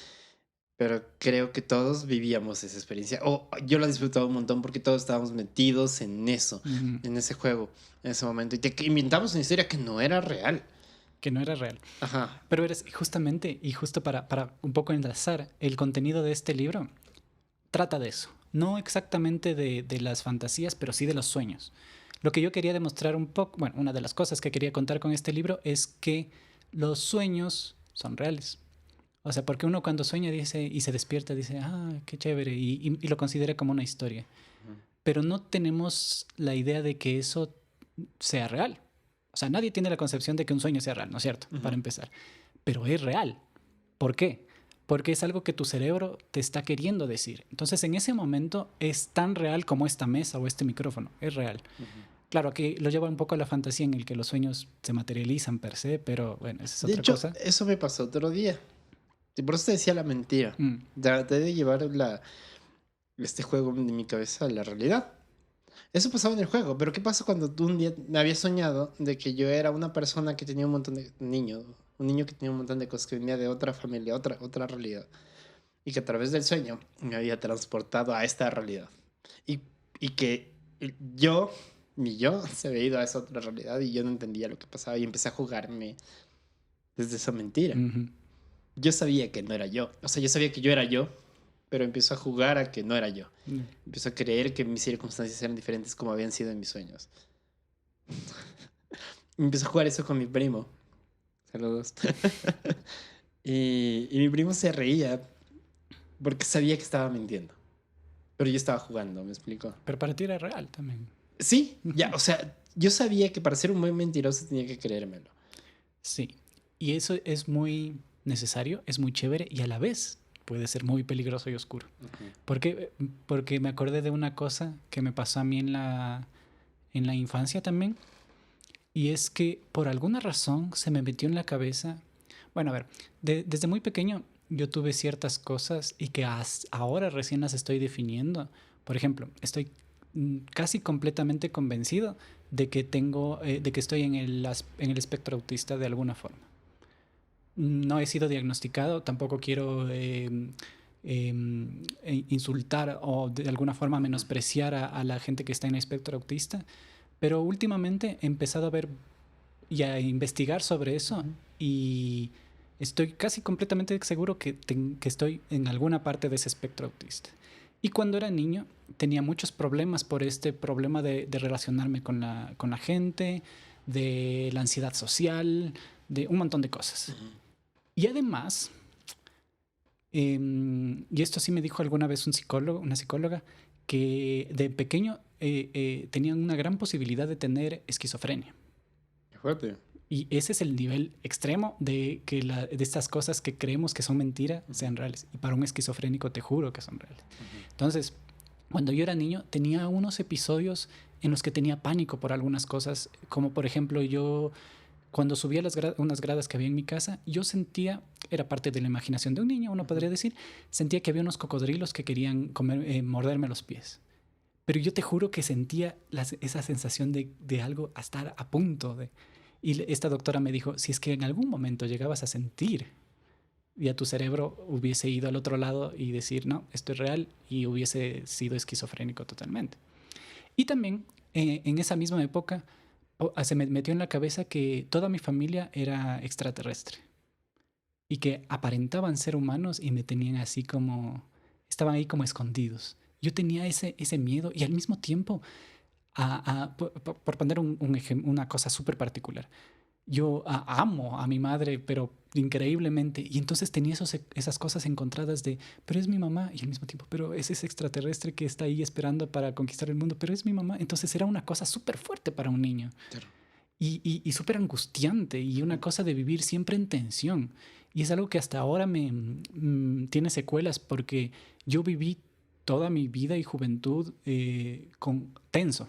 S1: creo que todos vivíamos esa experiencia. O yo la disfrutaba un montón porque todos estábamos metidos en eso, en ese juego, en ese momento. Y te inventamos una historia que no era real.
S2: Que no era real.
S1: Ajá.
S2: Pero eres justamente, y justo para un poco enlazar, el contenido de este libro trata de eso. No exactamente de las fantasías, pero sí de los sueños. Lo que yo quería demostrar un poco, bueno, una de las cosas que quería contar con este libro es que los sueños son reales. O sea, porque uno cuando sueña dice y se despierta dice, qué chévere, y lo considera como una historia. Pero no tenemos la idea de que eso sea real. O sea, nadie tiene la concepción de que un sueño sea real, ¿no es cierto? Para empezar. Pero es real. ¿Por qué? Porque es algo que tu cerebro te está queriendo decir. Entonces, en ese momento es tan real como esta mesa o este micrófono. Es real. Claro, aquí lo lleva un poco a la fantasía en el que los sueños se materializan per se, pero bueno, esa es otra cosa.
S1: De hecho, eso me pasó otro día. Y por eso te decía la mentira. Traté de llevar este juego de mi cabeza a la realidad. Eso pasaba en el juego, pero ¿qué pasa cuando tú un día me habías soñado de que yo era una persona que tenía un montón de niños, un niño que tenía un montón de cosas, que venía de otra familia, otra realidad, y que a través del sueño me había transportado a esta realidad, y que mi yo se había ido a esa otra realidad y yo no entendía lo que pasaba y empecé a jugarme desde esa mentira. Yo sabía que no era yo, o sea, yo sabía que yo era yo, pero empiezo a jugar a que no era yo. Empiezo a creer que mis circunstancias eran diferentes como habían sido en mis sueños. Empiezo a jugar eso con mi primo. Saludos. y mi primo se reía porque sabía que estaba mintiendo. Pero yo estaba jugando, ¿me explico?
S2: Pero para ti era real también.
S1: Sí, ya, o sea, yo sabía que para ser un buen mentiroso tenía que creérmelo.
S2: Sí, y eso es muy necesario, es muy chévere y a la vez puede ser muy peligroso y oscuro. Porque me acordé de una cosa que me pasó a mí en la infancia también, y es que por alguna razón se me metió en la cabeza, bueno, a ver, desde muy pequeño yo tuve ciertas cosas y que ahora recién las estoy definiendo. Por ejemplo, estoy casi completamente convencido de que estoy en el espectro autista de alguna forma. No he sido diagnosticado, tampoco quiero insultar o de alguna forma menospreciar a la gente que está en el espectro autista, pero últimamente he empezado a ver y a investigar sobre eso y estoy casi completamente seguro que estoy en alguna parte de ese espectro autista. Y cuando era niño tenía muchos problemas por este problema de relacionarme con la gente, de la ansiedad social, de un montón de cosas. Y además, y esto sí me dijo alguna vez un psicólogo, una psicóloga, que de pequeño tenían una gran posibilidad de tener esquizofrenia.
S1: Qué fuerte.
S2: Y ese es el nivel extremo de que de estas cosas que creemos que son mentiras sean reales. Y para un esquizofrénico te juro que son reales. Entonces, cuando yo era niño, tenía unos episodios en los que tenía pánico por algunas cosas, como por ejemplo yo, cuando subía unas gradas que había en mi casa, yo sentía, era parte de la imaginación de un niño, uno podría decir, sentía que había unos cocodrilos que querían morderme los pies. Pero yo te juro que sentía esa sensación de algo a estar a punto de... Y esta doctora me dijo, si es que en algún momento llegabas a sentir, ya tu cerebro hubiese ido al otro lado y decir, no, esto es real, y hubiese sido esquizofrénico totalmente. Y también en esa misma época se me metió en la cabeza que toda mi familia era extraterrestre y que aparentaban ser humanos y me tenían así como, estaban ahí como escondidos. Yo tenía ese miedo y al mismo tiempo, por poner una cosa súper particular, yo amo a mi madre, pero increíblemente. Y entonces tenía esas cosas encontradas de, pero es mi mamá. Y al mismo tiempo, pero es ese extraterrestre que está ahí esperando para conquistar el mundo, pero es mi mamá. Entonces era una cosa súper fuerte para un niño. Claro. Y súper angustiante. Y una cosa de vivir siempre en tensión. Y es algo que hasta ahora tiene secuelas porque yo viví toda mi vida y juventud con tenso.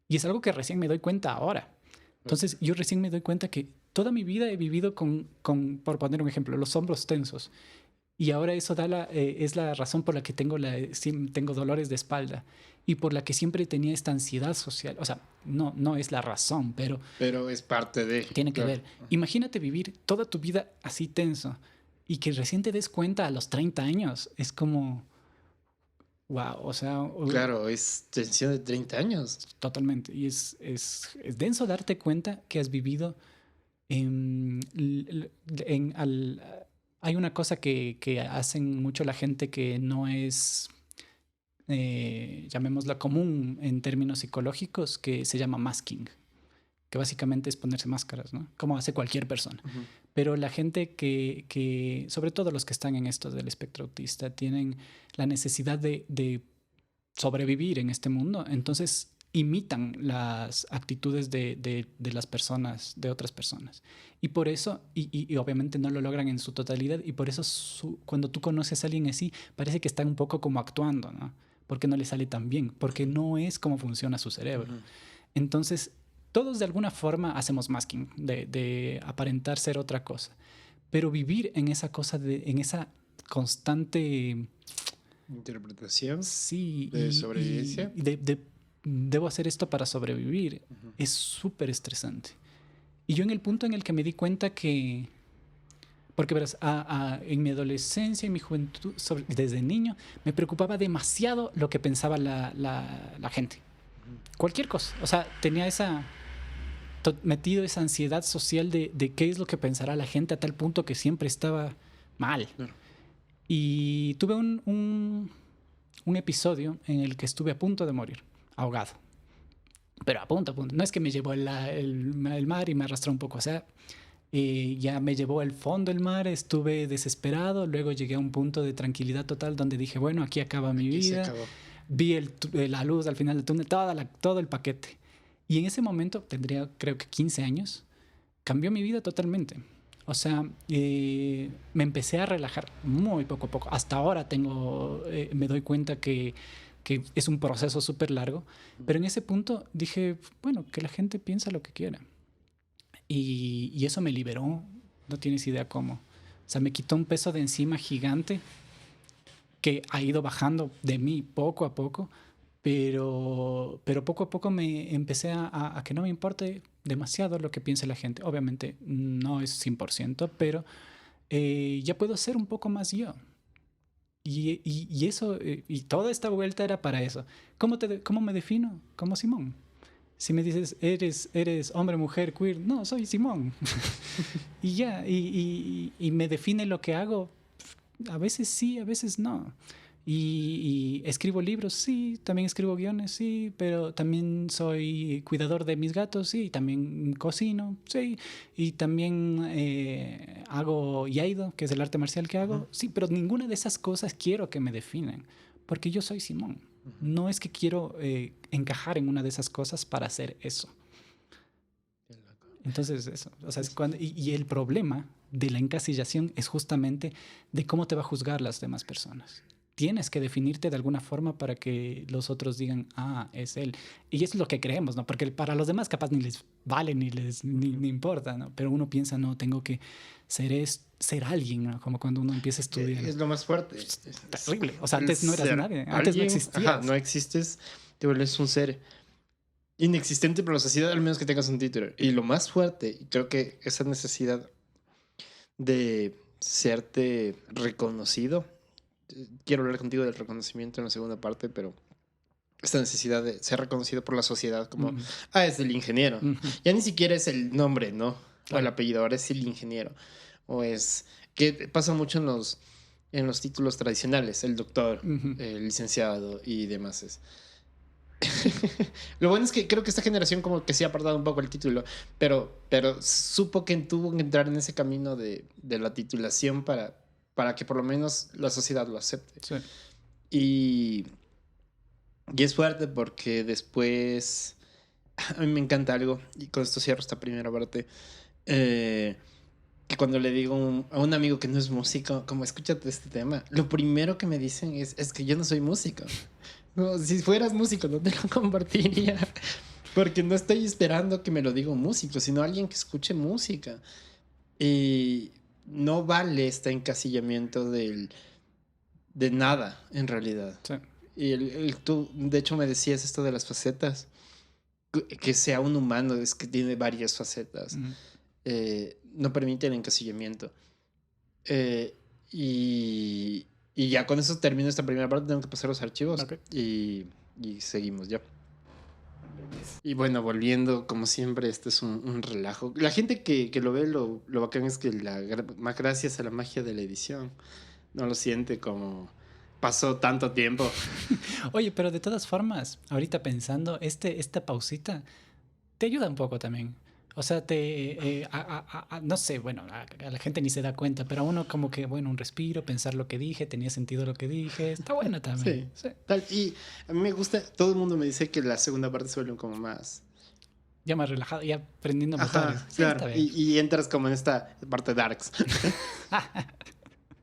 S2: Y es algo que recién me doy cuenta ahora. Entonces, yo recién me doy cuenta que toda mi vida he vivido por poner un ejemplo, los hombros tensos. Y ahora eso es la razón por la que tengo dolores de espalda y por la que siempre tenía esta ansiedad social. O sea, no es la razón, pero...
S1: Pero es parte de...
S2: Tiene que ver. Imagínate vivir toda tu vida así tenso y que recién te des cuenta a los 30 años. Es como... Wow, o sea...
S1: Claro, es tensión de 30 años.
S2: Totalmente. Y es denso darte cuenta que has vivido hay una cosa que hacen mucho la gente que no es, llamémosla común en términos psicológicos, que se llama masking, que básicamente es ponerse máscaras, ¿no? Como hace cualquier persona. Pero la gente que, sobre todo los que están en esto del espectro autista, tienen la necesidad de sobrevivir en este mundo, entonces imitan las actitudes de las personas, de otras personas. Y por eso, y obviamente no lo logran en su totalidad, y por eso cuando tú conoces a alguien así, parece que están un poco como actuando, ¿no? Porque no le sale tan bien, porque no es como funciona su cerebro. Entonces, todos de alguna forma hacemos masking, de aparentar ser otra cosa. Pero vivir en esa cosa, en esa constante...
S1: interpretación.
S2: Sí.
S1: De sobrevivencia.
S2: Debo hacer esto para sobrevivir. Es súper estresante. Y yo en el punto en el que me di cuenta que... Porque verás, en mi adolescencia, en mi juventud, desde niño, me preocupaba demasiado lo que pensaba la gente. Cualquier cosa. O sea, tenía metido esa ansiedad social de qué es lo que pensará la gente a tal punto que siempre estaba mal. Claro. Y tuve un episodio en el que estuve a punto de morir, ahogado. Pero a punto. No es que me llevó el mar y me arrastró un poco. O sea, ya me llevó al fondo del mar, estuve desesperado. Luego llegué a un punto de tranquilidad total donde dije, bueno, aquí acaba mi vida. Vi la luz al final del túnel, todo el paquete. Y en ese momento, tendría creo que 15 años, cambió mi vida totalmente. O sea, me empecé a relajar muy poco a poco. Hasta ahora me doy cuenta que es un proceso súper largo. Pero en ese punto dije, bueno, que la gente piensa lo que quiera. Y eso me liberó. No tienes idea cómo. O sea, me quitó un peso de encima gigante que ha ido bajando de mí poco a poco. Pero poco a poco me empecé a que no me importe demasiado lo que piense la gente. Obviamente no es 100%, pero ya puedo ser un poco más yo. Y eso, y toda esta vuelta era para eso. ¿Cómo me defino? Como Simón. Si me dices, eres hombre, mujer, queer, no, soy Simón. Y ya, y me define lo que hago. A veces sí, a veces no. Y escribo libros, sí, también escribo guiones, sí, pero también soy cuidador de mis gatos, sí, también cocino, sí, y también hago Iaido, que es el arte marcial que hago, sí, pero ninguna de esas cosas quiero que me definan, porque yo soy Simón. No es que quiero encajar en una de esas cosas para hacer eso. Entonces, eso, o sea, y el problema de la encasillación es justamente de cómo te va a juzgar las demás personas. Tienes que definirte de alguna forma para que los otros digan, ah, es él. Y es lo que creemos, ¿no? Porque para los demás capaz ni les vale, ni importa, ¿no? Pero uno piensa, no, tengo que ser alguien, ¿no? Como cuando uno empieza a estudiar.
S1: Es lo más fuerte.
S2: Es terrible. O sea, antes no eras nadie. Antes no existías.
S1: Ajá, no existes, te vuelves un ser inexistente por la sociedad, al menos que tengas un título. Y lo más fuerte, y creo que esa necesidad de serte reconocido, quiero hablar contigo del reconocimiento en la segunda parte, pero esta necesidad de ser reconocido por la sociedad como, es el ingeniero. Ya ni siquiera es el nombre, ¿no? Claro. O el apellido, ahora es el ingeniero. O es, que pasa mucho en los títulos tradicionales, el doctor, el licenciado y demás. Lo bueno es que creo que esta generación como que sí ha apartado un poco el título, pero supo que tuvo que entrar en ese camino de la titulación para que por lo menos la sociedad lo acepte.
S2: Sí.
S1: Y es fuerte porque después a mí me encanta algo, y con esto cierro esta primera parte, que cuando le digo a un amigo que no es músico, como escúchate este tema, lo primero que me dicen es que yo no soy músico. No, si fueras músico no te lo compartiría, porque no estoy esperando que me lo diga un músico, sino alguien que escuche música. Y no vale este encasillamiento de nada, en realidad.
S2: Sí.
S1: Y tú, de hecho, me decías esto de las facetas, que sea un humano, es que tiene varias facetas. No permite el encasillamiento. Y ya con eso termino esta primera parte, tengo que pasar los archivos.
S2: Okay.
S1: Y seguimos ya. Y bueno, volviendo, como siempre, este es un relajo. La gente que lo ve, lo bacán es que más gracias a la magia de la edición, no lo siente como pasó tanto tiempo.
S2: Oye, pero de todas formas, ahorita pensando, esta pausita te ayuda un poco también. O sea, no sé, bueno, a la gente ni se da cuenta, pero a uno como que, bueno, un respiro, pensar lo que dije, tenía sentido lo que dije, está bueno también.
S1: Sí. Tal, y a mí me gusta, todo el mundo me dice que la segunda parte se vuelve como más...
S2: Ya más relajado, ya aprendiendo motores.
S1: Sí, claro, y entras como en esta parte darks.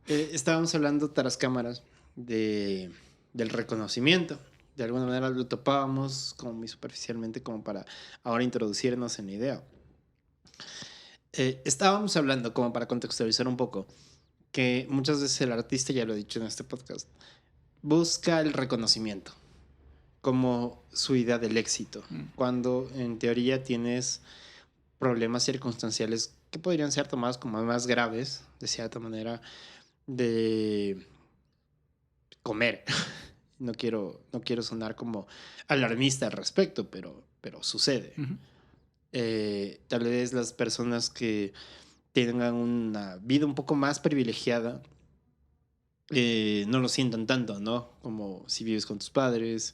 S1: Estábamos hablando tras cámaras del reconocimiento. De alguna manera lo topábamos como muy superficialmente como para ahora introducirnos en la idea. Estábamos hablando, como para contextualizar un poco, que muchas veces el artista, ya lo he dicho en este podcast, busca el reconocimiento como su idea del éxito, cuando en teoría tienes problemas circunstanciales que podrían ser tomados como más graves, de cierta manera, de comer. No quiero sonar como alarmista al respecto, pero sucede. Tal vez las personas que tengan una vida un poco más privilegiada no lo sientan tanto, ¿no? Como si vives con tus padres.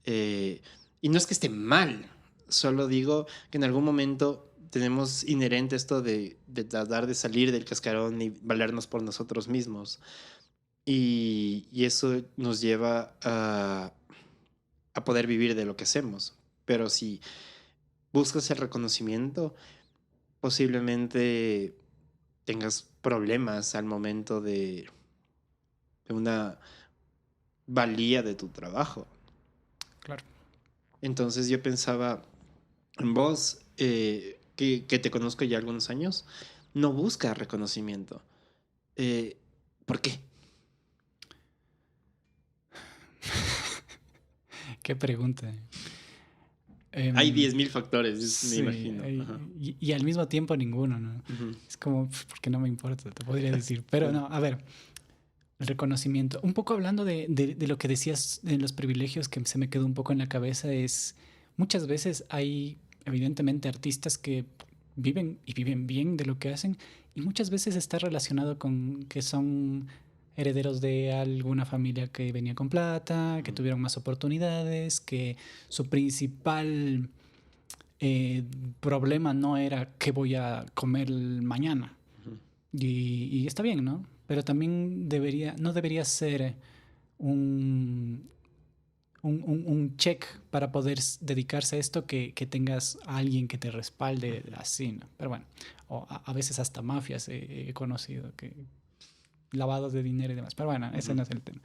S1: Y no es que esté mal, solo digo que en algún momento tenemos inherente esto de tratar de salir del cascarón y valernos por nosotros mismos. Y eso nos lleva a poder vivir de lo que hacemos. Pero si buscas el reconocimiento, posiblemente tengas problemas al momento de una valía de tu trabajo.
S2: Claro.
S1: Entonces yo pensaba en vos, que te conozco ya algunos años, no buscas reconocimiento. ¿Por qué?
S2: Qué pregunta.
S1: Hay 10.000 factores,
S2: sí,
S1: me imagino.
S2: Y al mismo tiempo ninguno, ¿no? Es como, porque no me importa, te podría decir. Pero no, a ver, el reconocimiento. Un poco hablando de lo que decías de los privilegios que se me quedó un poco en la cabeza es, muchas veces hay evidentemente artistas que viven y viven bien de lo que hacen y muchas veces está relacionado con que son herederos de alguna familia que venía con plata, que tuvieron más oportunidades, que su principal problema no era qué voy a comer mañana. Y está bien, ¿no? Pero también no debería ser un, un check para poder dedicarse a esto que tengas a alguien que te respalde así, ¿no? Pero bueno, o a veces hasta mafias he conocido, que lavados de dinero y demás. Pero bueno, ese no es el tema.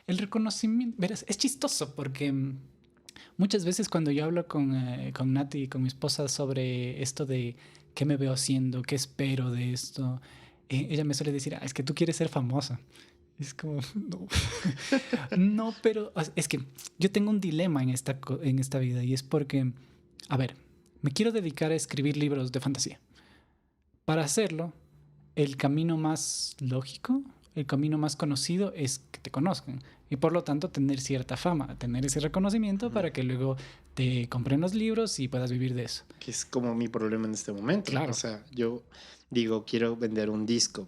S2: El reconocimiento, verás, es chistoso porque muchas veces cuando yo hablo con Nati y con mi esposa sobre esto de qué me veo haciendo, qué espero de esto, ella me suele decir, es que tú quieres ser famosa. Es como, no. No, pero es que yo tengo un dilema en esta vida y es porque, a ver, me quiero dedicar a escribir libros de fantasía. Para hacerlo, el camino más lógico, el camino más conocido es que te conozcan y por lo tanto tener cierta fama, tener ese reconocimiento para que luego te compren los libros y puedas vivir de eso.
S1: Que es como mi problema en este momento.
S2: Claro.
S1: O sea, yo digo, quiero vender un disco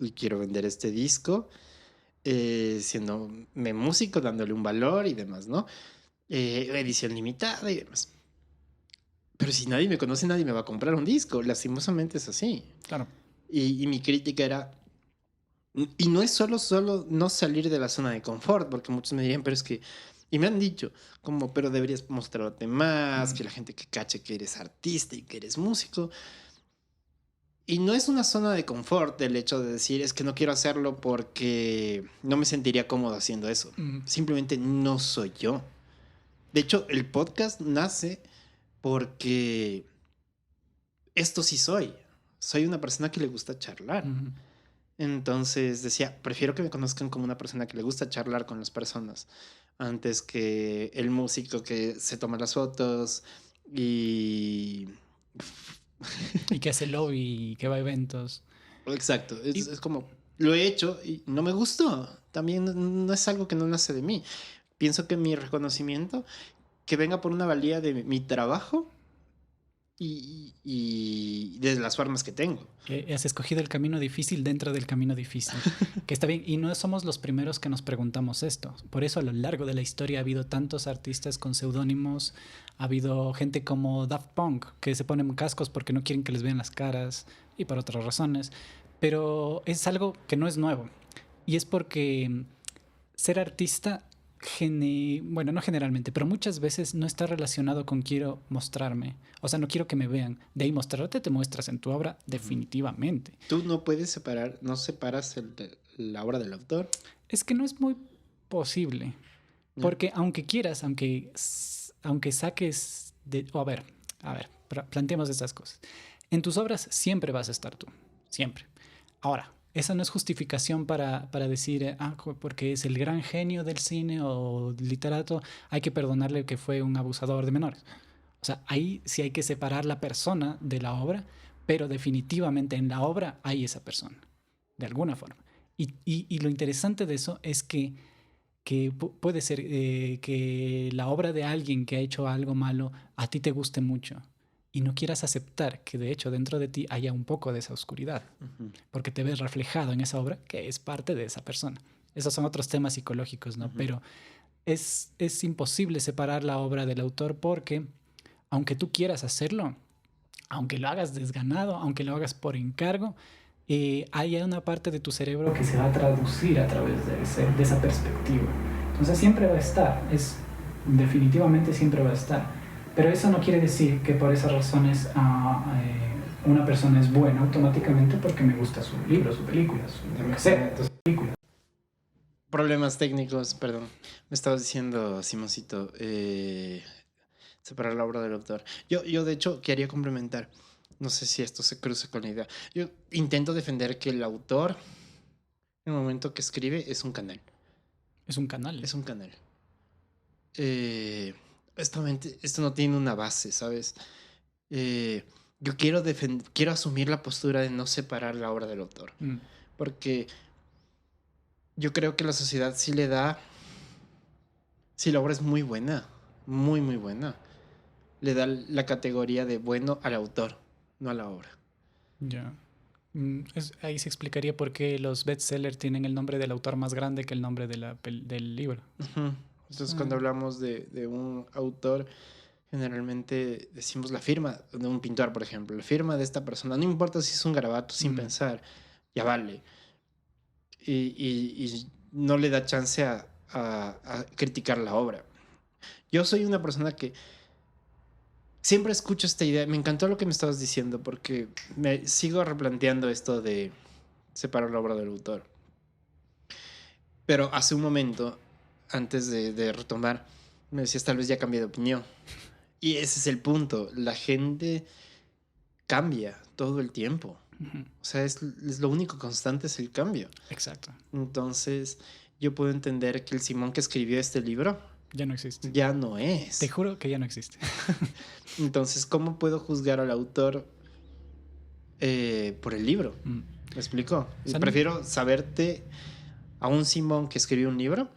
S1: y quiero vender este disco siendo músico, dándole un valor y demás, ¿no? Edición limitada y demás. Pero si nadie me conoce, nadie me va a comprar un disco. Lastimosamente es así.
S2: Claro.
S1: Y mi crítica era, y no es solo no salir de la zona de confort, porque muchos me dirían, pero es que, y me han dicho, como, pero deberías mostrarte más, que la gente que cache que eres artista y que eres músico. Y no es una zona de confort el hecho de decir, es que no quiero hacerlo porque no me sentiría cómodo haciendo eso. Simplemente no soy yo. De hecho, el podcast nace porque esto sí soy. Soy una persona que le gusta charlar. Entonces decía, prefiero que me conozcan como una persona que le gusta charlar con las personas antes que el músico que se toma las fotos y
S2: que hace lobby y que va a eventos.
S1: Exacto, es como, lo he hecho y no me gustó. También no es algo que no nace de mí. Pienso que mi reconocimiento, que venga por una valía de mi trabajo y de las formas que tengo.
S2: Has escogido el camino difícil dentro del camino difícil, que está bien, y no somos los primeros que nos preguntamos esto. Por eso a lo largo de la historia ha habido tantos artistas con seudónimos, ha habido gente como Daft Punk, que se ponen cascos porque no quieren que les vean las caras y por otras razones, pero es algo que no es nuevo, y es porque ser artista bueno, no generalmente, pero muchas veces no está relacionado con quiero mostrarme. O sea, no quiero que me vean. De ahí mostrarte te muestras en tu obra, definitivamente.
S1: Tú no puedes separar, no separas la obra del autor.
S2: Es que no es muy posible. Porque aunque quieras, aunque saques de... a ver, planteemos estas cosas. En tus obras siempre vas a estar tú. Siempre. Ahora, esa no es justificación para decir, porque es el gran genio del cine o literato, hay que perdonarle que fue un abusador de menores. O sea, ahí sí hay que separar la persona de la obra, pero definitivamente en la obra hay esa persona, de alguna forma. Y lo interesante de eso es que puede ser que la obra de alguien que ha hecho algo malo a ti te guste mucho y no quieras aceptar que de hecho dentro de ti haya un poco de esa oscuridad, porque te ves reflejado en esa obra que es parte de esa persona. Esos son otros temas psicológicos, ¿no? Pero es imposible separar la obra del autor porque aunque tú quieras hacerlo, aunque lo hagas desganado, aunque lo hagas por encargo, hay una parte de tu cerebro que se va a traducir a través de esa perspectiva. Entonces siempre va a estar, definitivamente siempre va a estar. Pero eso no quiere decir que por esas razones una persona es buena automáticamente porque me gusta su libro, su película, lo que sea. Entonces, película.
S1: Problemas técnicos, perdón. Me estabas diciendo, Simoncito, separar la obra del autor. Yo de hecho, quería complementar. No sé si esto se cruza con la idea. Yo intento defender que el autor, en el momento que escribe, es un canal.
S2: Es un canal.
S1: Es un canal. Esto no tiene una base, ¿sabes? Yo quiero asumir la postura de no separar la obra del autor. Porque yo creo que la sociedad sí le da... Si la obra es muy buena, muy, muy buena, le da la categoría de bueno al autor, no a la obra.
S2: Ya. Ahí se explicaría por qué los bestsellers tienen el nombre del autor más grande que el nombre de del libro.
S1: Ujú. Entonces, cuando
S2: Ah,
S1: hablamos de un autor, generalmente decimos la firma de un pintor, por ejemplo. La firma de esta persona, no importa si es un garabato sin
S2: mm,
S1: pensar, ya vale. Y no le da chance a criticar la obra. Yo soy una persona que siempre escucho esta idea. Me encantó lo que me estabas diciendo porque me sigo replanteando esto de separar la obra del autor. Pero hace un momento, antes de retomar, me decías tal vez ya cambié de opinión. Y ese es el punto. La gente cambia todo el tiempo.
S2: ujú,
S1: O sea, es lo único constante es el cambio.
S2: exacto.
S1: Entonces, yo puedo entender que el Simón que escribió este libro
S2: Ya no existe.
S1: ya no
S2: Te
S1: es.
S2: juro que ya no existe.
S1: Entonces, ¿cómo puedo juzgar al autor por el libro?
S2: Mm.
S1: ¿Me explico?
S2: O sea,
S1: Prefiero saberte a un Simón que escribió un libro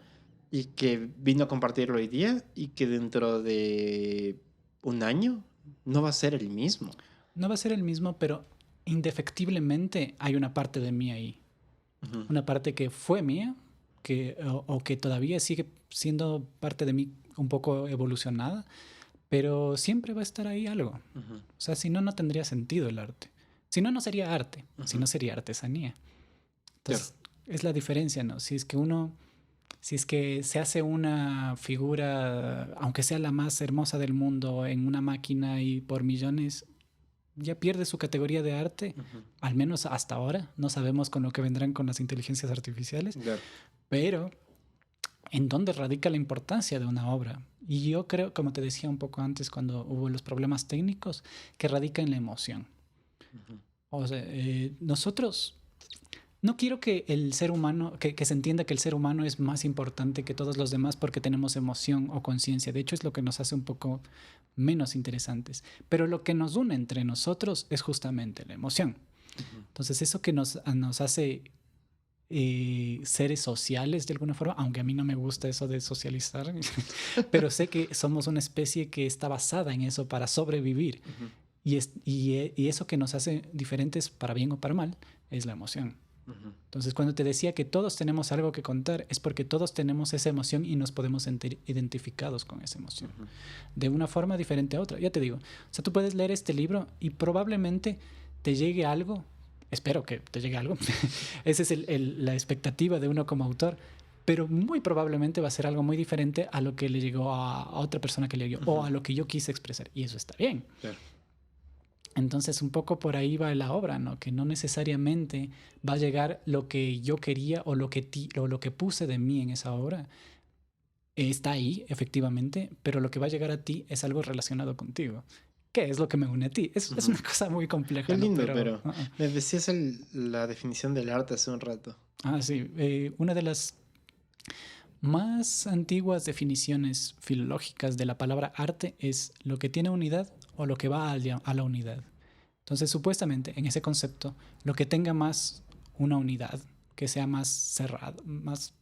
S1: y que vino a compartirlo hoy día y que dentro de un año no va a ser el mismo.
S2: no va a ser el mismo, pero indefectiblemente hay una parte de mí ahí.
S1: Ujú,
S2: Una parte que fue mía, o que todavía sigue siendo parte de mí un poco evolucionada, pero siempre va a estar ahí algo.
S1: ujú,
S2: O sea, si no, no tendría sentido el arte. Si no, no sería arte, si
S1: ujú.
S2: no sería artesanía.
S1: Claro.
S2: Entonces, es la diferencia, ¿no? Si es que se hace una figura, aunque sea la más hermosa del mundo, en una máquina y por millones, ya pierde su categoría de arte,
S1: Ujú,
S2: al menos hasta ahora. No sabemos con lo que vendrán con las inteligencias artificiales,
S1: claro.
S2: pero ¿en dónde radica la importancia de una obra? Y yo creo, como te decía un poco antes, cuando hubo los problemas técnicos, que radica en la emoción.
S1: Ujú,
S2: O sea, nosotros no quiero que el ser humano, que se entienda que el ser humano es más importante que todos los demás porque tenemos emoción o conciencia. De hecho, es lo que nos hace un poco menos interesantes. Pero lo que nos une entre nosotros es justamente la emoción.
S1: ujú,
S2: Entonces, eso que nos hace seres sociales de alguna forma, aunque a mí no me gusta eso de socializar, pero sé que somos una especie que está basada en eso para sobrevivir.
S1: ujú,
S2: Y eso que nos hace diferentes para bien o para mal es la emoción.
S1: ujú,
S2: Entonces, cuando te decía que todos tenemos algo que contar, es porque todos tenemos esa emoción y nos podemos sentir identificados con esa emoción.
S1: ujú,
S2: De una forma diferente a otra. Ya te digo, o sea, tú puedes leer este libro y probablemente te llegue algo, espero que te llegue algo, esa es la expectativa de uno como autor, pero muy probablemente va a ser algo muy diferente a lo que le llegó a otra persona que leyó o
S1: ujú.
S2: a lo que yo quise expresar. Y eso está bien.
S1: Claro.
S2: Entonces un poco por ahí va la obra, ¿no? Que no necesariamente va a llegar lo que yo quería o lo que puse de mí en esa obra. Está ahí, efectivamente, pero lo que va a llegar a ti es algo relacionado contigo. ¿Qué es lo que me une a ti? Es
S1: Ujú.
S2: una cosa muy
S1: Qué
S2: compleja, ¿no?
S1: lindo,
S2: Pero...
S1: pero me decías la definición del arte hace un rato.
S2: Sí, una de las más antiguas definiciones filológicas de la palabra arte es lo que tiene unidad o lo que va a la unidad. Entonces, supuestamente, en ese concepto, lo que tenga más una unidad, que sea más cerrado, más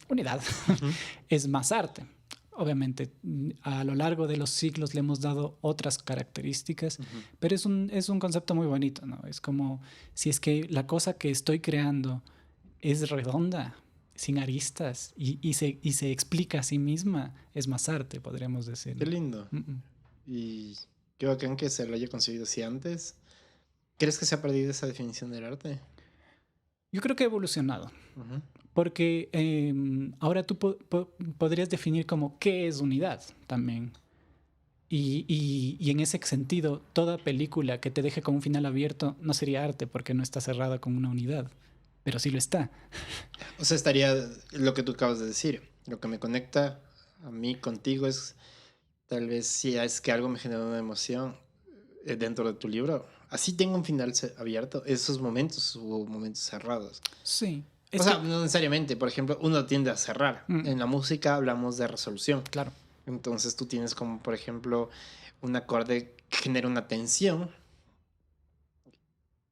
S2: unidad,
S1: Ujú,
S2: es más arte. Obviamente, a lo largo de los siglos le hemos dado otras características,
S1: ujú,
S2: pero es un concepto muy bonito, ¿no? Es como si es que la cosa que estoy creando es redonda, sin aristas, y se explica a sí misma, es más arte, podríamos decir,
S1: qué
S2: ¿no?
S1: lindo.
S2: Mm, mm.
S1: Y qué bacán que se lo haya conseguido así antes. ¿Crees que se ha perdido esa definición del arte?
S2: Yo creo que ha evolucionado.
S1: Ujú,
S2: Porque ahora tú podrías definir como qué es unidad también. Y en ese sentido, toda película que te deje con un final abierto no sería arte porque no está cerrada con una unidad. Pero sí lo está.
S1: o sea, estaría lo que tú acabas de decir. Lo que me conecta a mí contigo es tal vez si es que algo me genera una emoción dentro de tu libro. Así tengo un final abierto. Esos momentos hubo momentos cerrados.
S2: Sí.
S1: O
S2: Es
S1: sea,
S2: que,
S1: no necesariamente. Por ejemplo, uno tiende a cerrar.
S2: mm,
S1: En la música hablamos de resolución.
S2: claro.
S1: Entonces tú tienes como, por ejemplo, un acorde que genera una tensión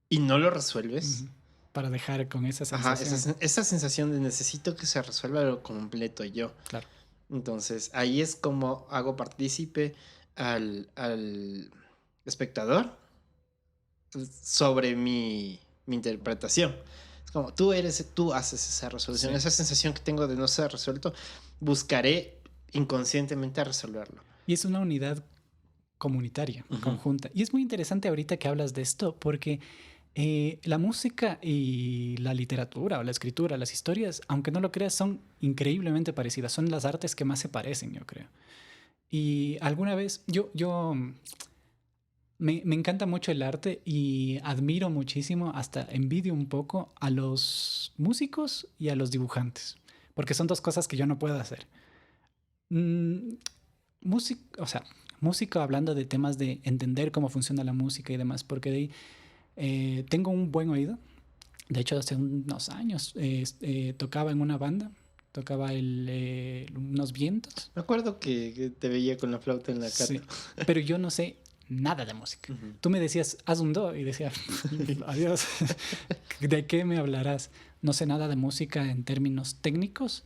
S1: y no lo resuelves.
S2: Ujú. Para dejar con esa
S1: Ajá,
S2: sensación.
S1: esa sensación de necesito que se resuelva lo completo yo.
S2: Claro.
S1: Entonces ahí es como hago partícipe al espectador sobre mi mi interpretación. Es como, tú haces esa resolución.
S2: Sí.
S1: Esa sensación que tengo de no ser resuelto, buscaré inconscientemente resolverlo.
S2: Y es una unidad comunitaria, conjunta. Y es muy interesante ahorita que hablas de esto, porque la música y la literatura o la escritura, las historias, aunque no lo creas, son increíblemente parecidas. Son las artes que más se parecen, yo creo. Y alguna vez, me encanta mucho el arte y admiro muchísimo, hasta envidio un poco a los músicos y a los dibujantes, porque son dos cosas que yo no puedo hacer. Mm, o sea, música hablando de temas de entender cómo funciona la música y demás, porque de ahí tengo un buen oído. De hecho, hace unos años tocaba en una banda, tocaba unos vientos.
S1: Me acuerdo que te veía con la flauta en la cata.
S2: Sí, pero yo no sé nada de música. Tú me decías, haz un do, y decía, adiós, ¿de qué me hablarás? No sé nada de música en términos técnicos,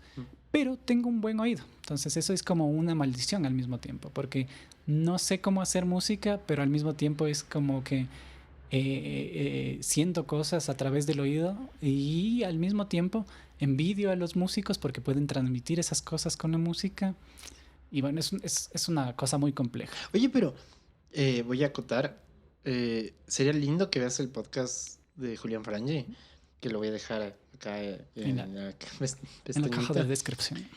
S2: pero tengo un buen oído. Entonces eso es como una maldición al mismo tiempo, porque no sé cómo hacer música, pero al mismo tiempo es como que siento cosas a través del oído y al mismo tiempo envidio a los músicos porque pueden transmitir esas cosas con la música. Y bueno, es una cosa muy compleja.
S1: Oye, pero voy a acotar. Sería lindo que veas el podcast de Julián Frangi, que lo voy a dejar acá en la
S2: En la caja de
S1: pestañita.
S2: descripción.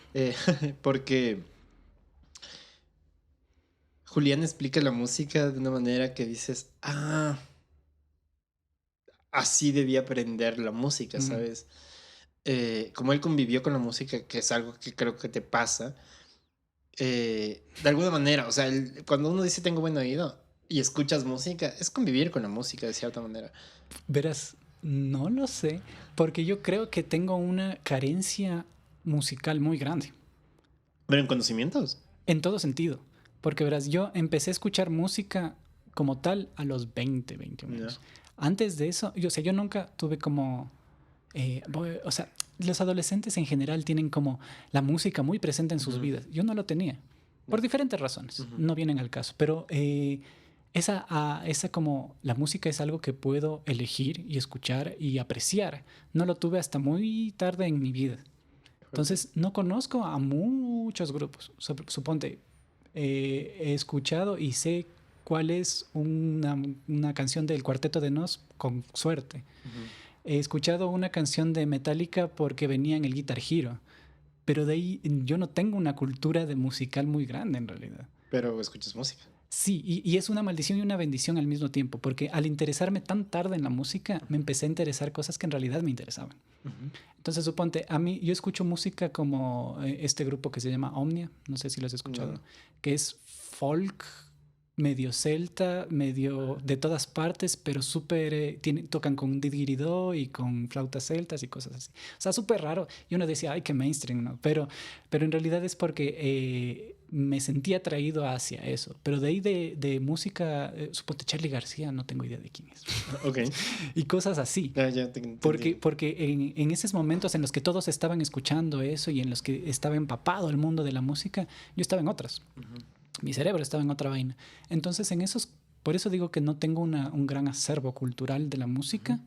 S1: Porque Julián explica la música de una manera que dices, así debía aprender la música, ¿sabes? Como él convivió con la música, que es algo que creo que te pasa, de alguna manera, o sea, cuando uno dice tengo buen oído y escuchas música, es convivir con la música de cierta manera.
S2: Verás, no lo sé, porque yo creo que tengo una carencia musical muy grande.
S1: Pero en conocimientos.
S2: En todo sentido. Porque verás, yo empecé a escuchar música como tal a los 21 años. Antes de eso, yo nunca tuve como... o sea, los adolescentes en general tienen como la música muy presente en sus vidas. Yo no lo tenía. Por diferentes razones. No vienen al caso. Pero esa como... La música es algo que puedo elegir y escuchar y apreciar. No lo tuve hasta muy tarde en mi vida. Entonces, no conozco a muchos grupos. Suponte, he escuchado y sé cuál es una canción del Cuarteto de Nos con suerte. He escuchado una canción de Metallica porque venía en el Guitar Hero. Pero de ahí yo no tengo una cultura de musical muy grande en realidad.
S1: Pero escuchas música.
S2: Sí, y es una maldición y una bendición al mismo tiempo, porque al interesarme tan tarde en la música, me empecé a interesar cosas que en realidad me interesaban. Entonces, suponte, a mí, yo escucho música como este grupo que se llama Omnia, no sé si lo has escuchado, que es folk, medio celta, medio de todas partes, pero súper, tocan con didgeridoo y con flautas celtas y cosas así. O sea, súper raro. Y uno decía, ay, qué mainstream, ¿no? Pero en realidad es porque me sentí atraído hacia eso. Pero de ahí de música, suponte Charly García, no tengo idea de quién es.
S1: Ok.
S2: Y cosas así.
S1: Ya te entendí.
S2: Porque en esos momentos en los que todos estaban escuchando eso y en los que estaba empapado el mundo de la música, yo estaba en otras. Mi cerebro estaba en otra vaina. Entonces, por eso digo que no tengo un gran acervo cultural de la música,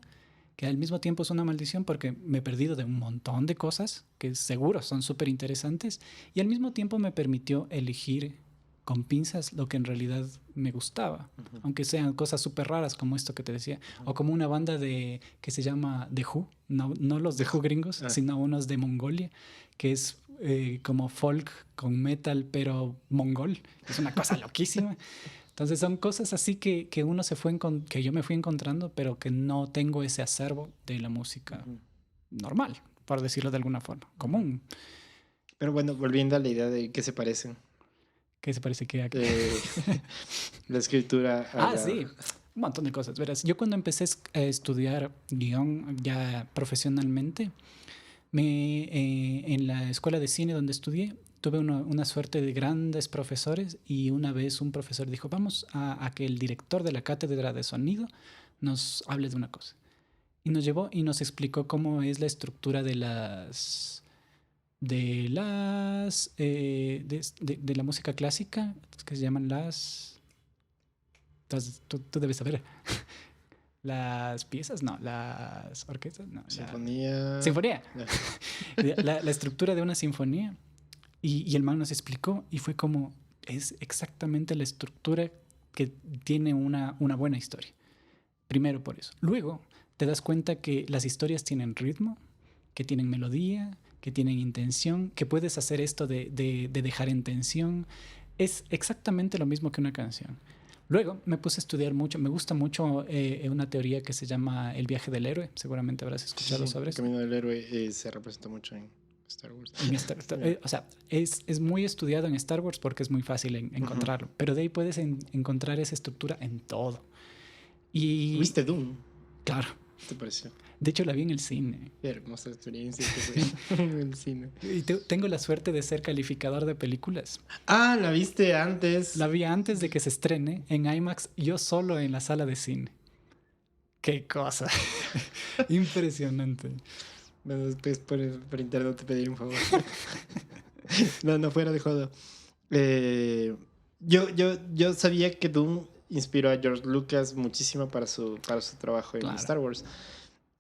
S2: que al mismo tiempo es una maldición porque me he perdido de un montón de cosas que seguro son súper interesantes y al mismo tiempo me permitió elegir con pinzas lo que en realidad me gustaba, aunque sean cosas súper raras como esto que te decía, o como una banda que se llama The Who, no los The Who gringos, sino unos de Mongolia, que es como folk con metal, pero mongol. Es una cosa loquísima. Entonces son cosas así que uno que yo me fui encontrando, pero que no tengo ese acervo de la música normal, por decirlo de alguna forma, común.
S1: Pero bueno, volviendo a la idea de que se parecen.
S2: ¿Qué se parece que
S1: la escritura.
S2: Sí, un montón de cosas. Verás, yo cuando empecé a estudiar guión ya profesionalmente, en la escuela de cine donde estudié, tuve una suerte de grandes profesores y una vez un profesor dijo, vamos a que el director de la cátedra de sonido nos hable de una cosa. Y nos llevó y nos explicó cómo es la estructura de la música clásica, que se llaman tú debes saber. las piezas, no, las orquestas, no.
S1: Sinfonía.
S2: Sinfonía.
S1: No.
S2: La estructura de una sinfonía. Y el man nos explicó y fue como, es exactamente la estructura que tiene una buena historia. Primero por eso. Luego te das cuenta que las historias tienen ritmo, que tienen melodía, que tienen intención, que puedes hacer esto de dejar en tensión. Es exactamente lo mismo que una canción. Luego me puse a estudiar mucho, me gusta mucho una teoría que se llama el viaje del héroe, seguramente habrás escuchado
S1: Sí,
S2: sobre
S1: el
S2: eso.
S1: camino del héroe se representa mucho en Star Wars.
S2: O sea, es muy estudiado en Star Wars porque es muy fácil encontrarlo, pero de ahí puedes encontrar esa estructura en todo. Y
S1: ¿Viste Doom?
S2: claro,
S1: ¿Qué te pareció?
S2: de hecho la vi en el cine.
S1: Qué hermosa experiencia que fue en el cine.
S2: Y tengo la suerte de ser calificador de películas.
S1: Ah, ¿la viste antes?
S2: La vi antes de que se estrene en IMAX, yo solo en la sala de cine. ¡Qué cosa! Impresionante.
S1: Bueno, después por internet te pediré un favor. No, fuera de jodo. Yo sabía que Doom inspiró a George Lucas muchísimo para su trabajo en
S2: Claro.
S1: Star Wars.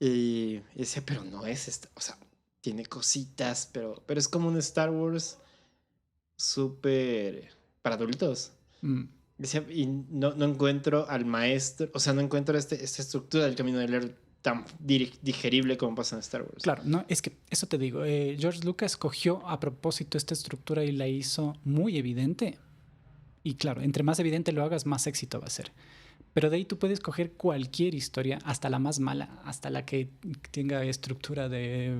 S1: Y decía, pero no es esta, o sea, tiene cositas, pero es como un Star Wars súper para adultos.
S2: Mm.
S1: Decía, y no encuentro al maestro, o sea, no encuentro esta estructura del camino del héroe tan digerible como pasa en Star Wars.
S2: Claro, no, es que eso te digo. George Lucas cogió a propósito esta estructura y la hizo muy evidente. Y claro, entre más evidente lo hagas, más éxito va a ser. Pero de ahí tú puedes coger cualquier historia, hasta la más mala, hasta la que tenga estructura de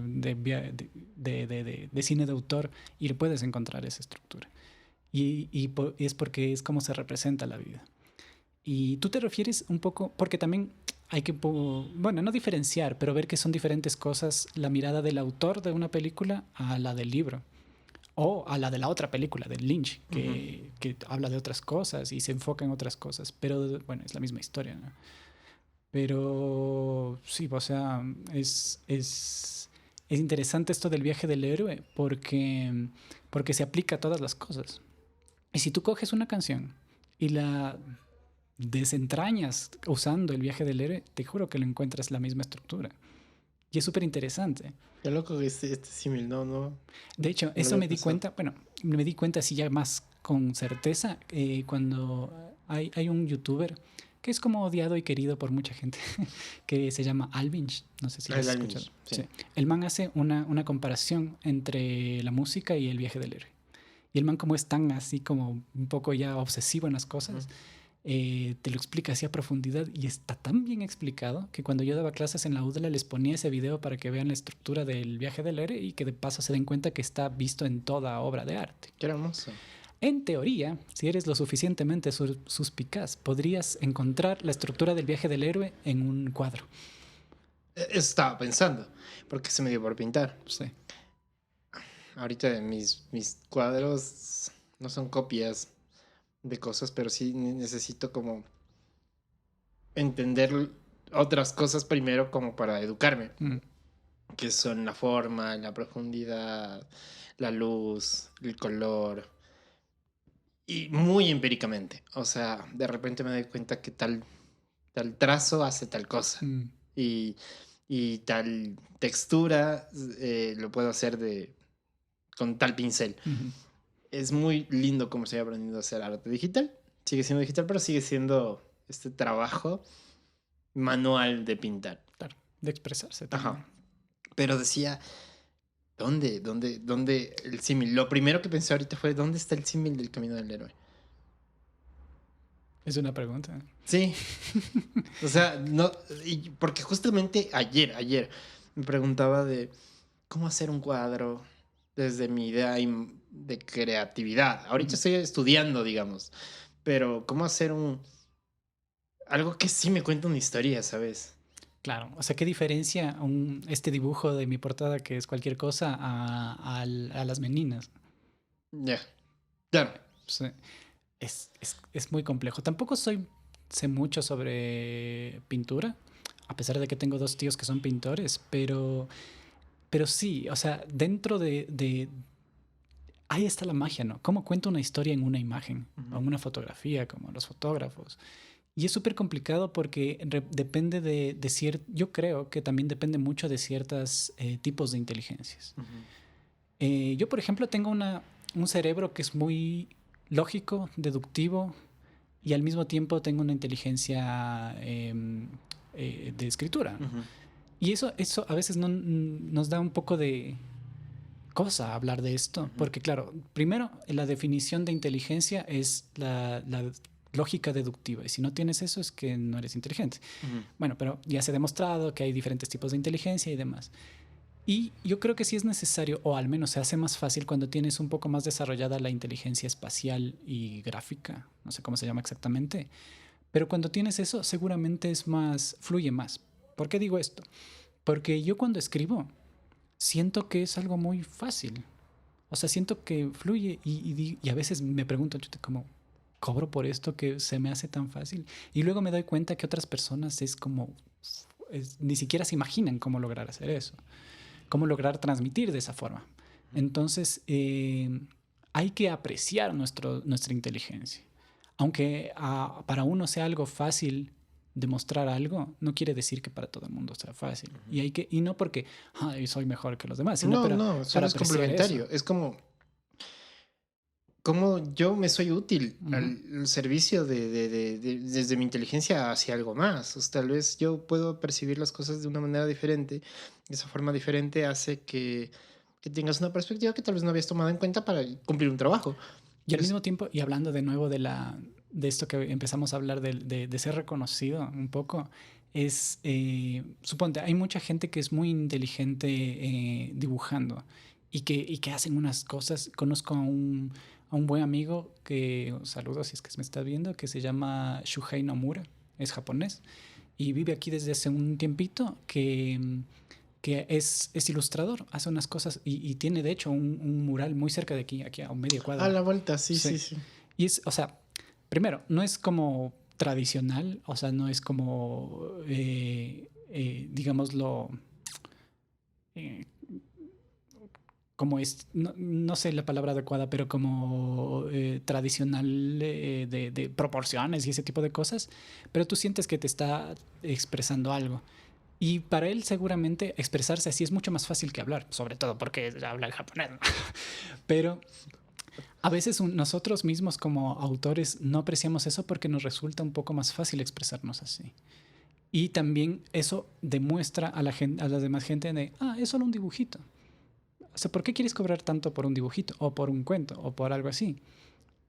S2: cine de autor, y le puedes encontrar esa estructura. Y es porque es como se representa la vida. Y tú te refieres un poco, porque también hay que, bueno, no diferenciar, pero ver que son diferentes cosas la mirada del autor de una película a la del libro. O a la de la otra película, de Lynch, que habla de otras cosas y se enfoca en otras cosas. Pero bueno, es la misma historia, ¿no? Pero sí, o sea, es interesante esto del viaje del héroe porque se aplica a todas las cosas. Y si tú coges una canción y la desentrañas usando el viaje del héroe, te juro que lo encuentras la misma estructura. Y es súper interesante.
S1: Qué loco que este símil, no.
S2: De hecho, eso me di cuenta, bueno, me di cuenta así ya más con certeza cuando hay un youtuber que es como odiado y querido por mucha gente, que se llama Alvinch, no sé si lo has escuchado.
S1: Sí.
S2: Sí. El man hace una comparación entre la música y el viaje del héroe. Y el man como es tan así como un poco ya obsesivo en las cosas, te lo explica así a profundidad y está tan bien explicado que cuando yo daba clases en la UDLA les ponía ese video para que vean la estructura del viaje del héroe y que de paso se den cuenta que está visto en toda obra de arte.
S1: Qué hermoso.
S2: En teoría, si eres lo suficientemente suspicaz, podrías encontrar la estructura del viaje del héroe en un cuadro.
S1: Eso estaba pensando, porque se me dio por pintar.
S2: Sí.
S1: Ahorita mis cuadros no son copias de cosas, pero sí necesito como entender otras cosas primero como para educarme, que son la forma, la profundidad, la luz, el color, y muy empíricamente. O sea, de repente me doy cuenta que tal trazo hace tal cosa y tal textura lo puedo hacer con tal pincel. Es muy lindo cómo estoy aprendiendo a hacer arte digital. Sigue siendo digital, pero sigue siendo este trabajo manual de pintar.
S2: Claro, de expresarse también.
S1: Ajá. Pero decía, ¿dónde el símil? Lo primero que pensé ahorita fue, ¿dónde está el símil del camino del héroe?
S2: Es una pregunta.
S1: Sí. O sea, no, porque justamente ayer me preguntaba de cómo hacer un cuadro desde mi idea de creatividad. Ahorita estoy estudiando, digamos, pero cómo hacer algo que sí me cuenta una historia, ¿sabes?
S2: Claro, o sea, ¿qué diferencia este dibujo de mi portada, que es cualquier cosa, a las meninas?
S1: Ya, claro.
S2: Sí. Es muy complejo. Tampoco sé mucho sobre pintura, a pesar de que tengo 2 tíos que son pintores, pero sí, o sea, dentro de ahí está la magia, ¿no? ¿Cómo cuento una historia en una imagen o en una fotografía, como los fotógrafos? Y es súper complicado porque depende de cierto, yo creo que también depende mucho de ciertos tipos de inteligencias. Yo, por ejemplo, tengo un cerebro que es muy lógico, deductivo, y al mismo tiempo tengo una inteligencia de escritura, ¿no? Y eso a veces nos da un poco de cosa hablar de esto, porque claro, primero, la definición de inteligencia es la lógica deductiva, y si no tienes eso es que no eres inteligente. Bueno, pero ya se ha demostrado que hay diferentes tipos de inteligencia y demás. Y yo creo que sí es necesario, o al menos se hace más fácil cuando tienes un poco más desarrollada la inteligencia espacial y gráfica, no sé cómo se llama exactamente, pero cuando tienes eso seguramente es más, fluye más. ¿Por qué digo esto? Porque yo cuando escribo siento que es algo muy fácil, o sea, siento que fluye y a veces me pregunto, como, ¿cobro por esto que se me hace tan fácil? Y luego me doy cuenta que otras personas es como, ni siquiera se imaginan cómo lograr hacer eso, cómo lograr transmitir de esa forma. Entonces, hay que apreciar nuestra inteligencia. Aunque para uno sea algo fácil demostrar algo, no quiere decir que para todo el mundo sea fácil. Y no porque soy mejor que los demás, sino
S1: para es complementario. Eso. Es como yo me soy útil al servicio desde mi inteligencia hacia algo más. O sea, tal vez yo puedo percibir las cosas de una manera diferente. Esa forma diferente hace que tengas una perspectiva que tal vez no habías tomado en cuenta para cumplir un trabajo.
S2: Y al mismo tiempo, y hablando de nuevo de esto que empezamos a hablar de ser reconocido un poco, es, suponte, hay mucha gente que es muy inteligente dibujando y que hacen unas cosas. Conozco a un buen amigo que, saludos si es que me está viendo, que se llama Shuhei Nomura, es japonés y vive aquí desde hace un tiempito, que es ilustrador, hace unas cosas y tiene de hecho un mural muy cerca de aquí a media cuadra.
S1: A la vuelta, sí.
S2: Y es, o sea, primero, no es como tradicional, o sea, no es como, digámoslo, como es, no sé la palabra adecuada, pero como tradicional de proporciones y ese tipo de cosas, pero tú sientes que te está expresando algo. Y para él seguramente expresarse así es mucho más fácil que hablar, sobre todo porque habla el japonés. Pero a veces nosotros mismos como autores no apreciamos eso porque nos resulta un poco más fácil expresarnos así. Y también eso demuestra a la demás gente de, es solo un dibujito. O sea, ¿por qué quieres cobrar tanto por un dibujito o por un cuento o por algo así?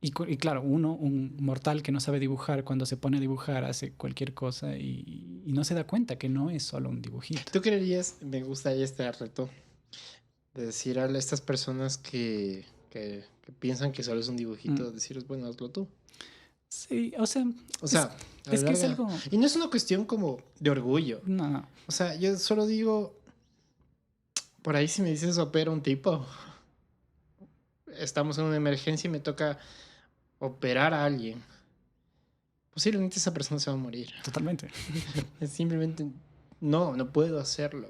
S2: Y claro, un mortal que no sabe dibujar, cuando se pone a dibujar hace cualquier cosa y no se da cuenta que no es solo un dibujito.
S1: ¿Tú creerías, me gusta este reto, de decir a estas personas que piensan que solo es un dibujito, decirles, bueno, hazlo tú?
S2: Sí, o sea,
S1: es que es algo... Y no es una cuestión como de orgullo.
S2: No.
S1: O sea, yo solo digo, por ahí si me dices opera un tipo, estamos en una emergencia y me toca operar a alguien, posiblemente esa persona se va a morir.
S2: Totalmente.
S1: Simplemente no puedo hacerlo.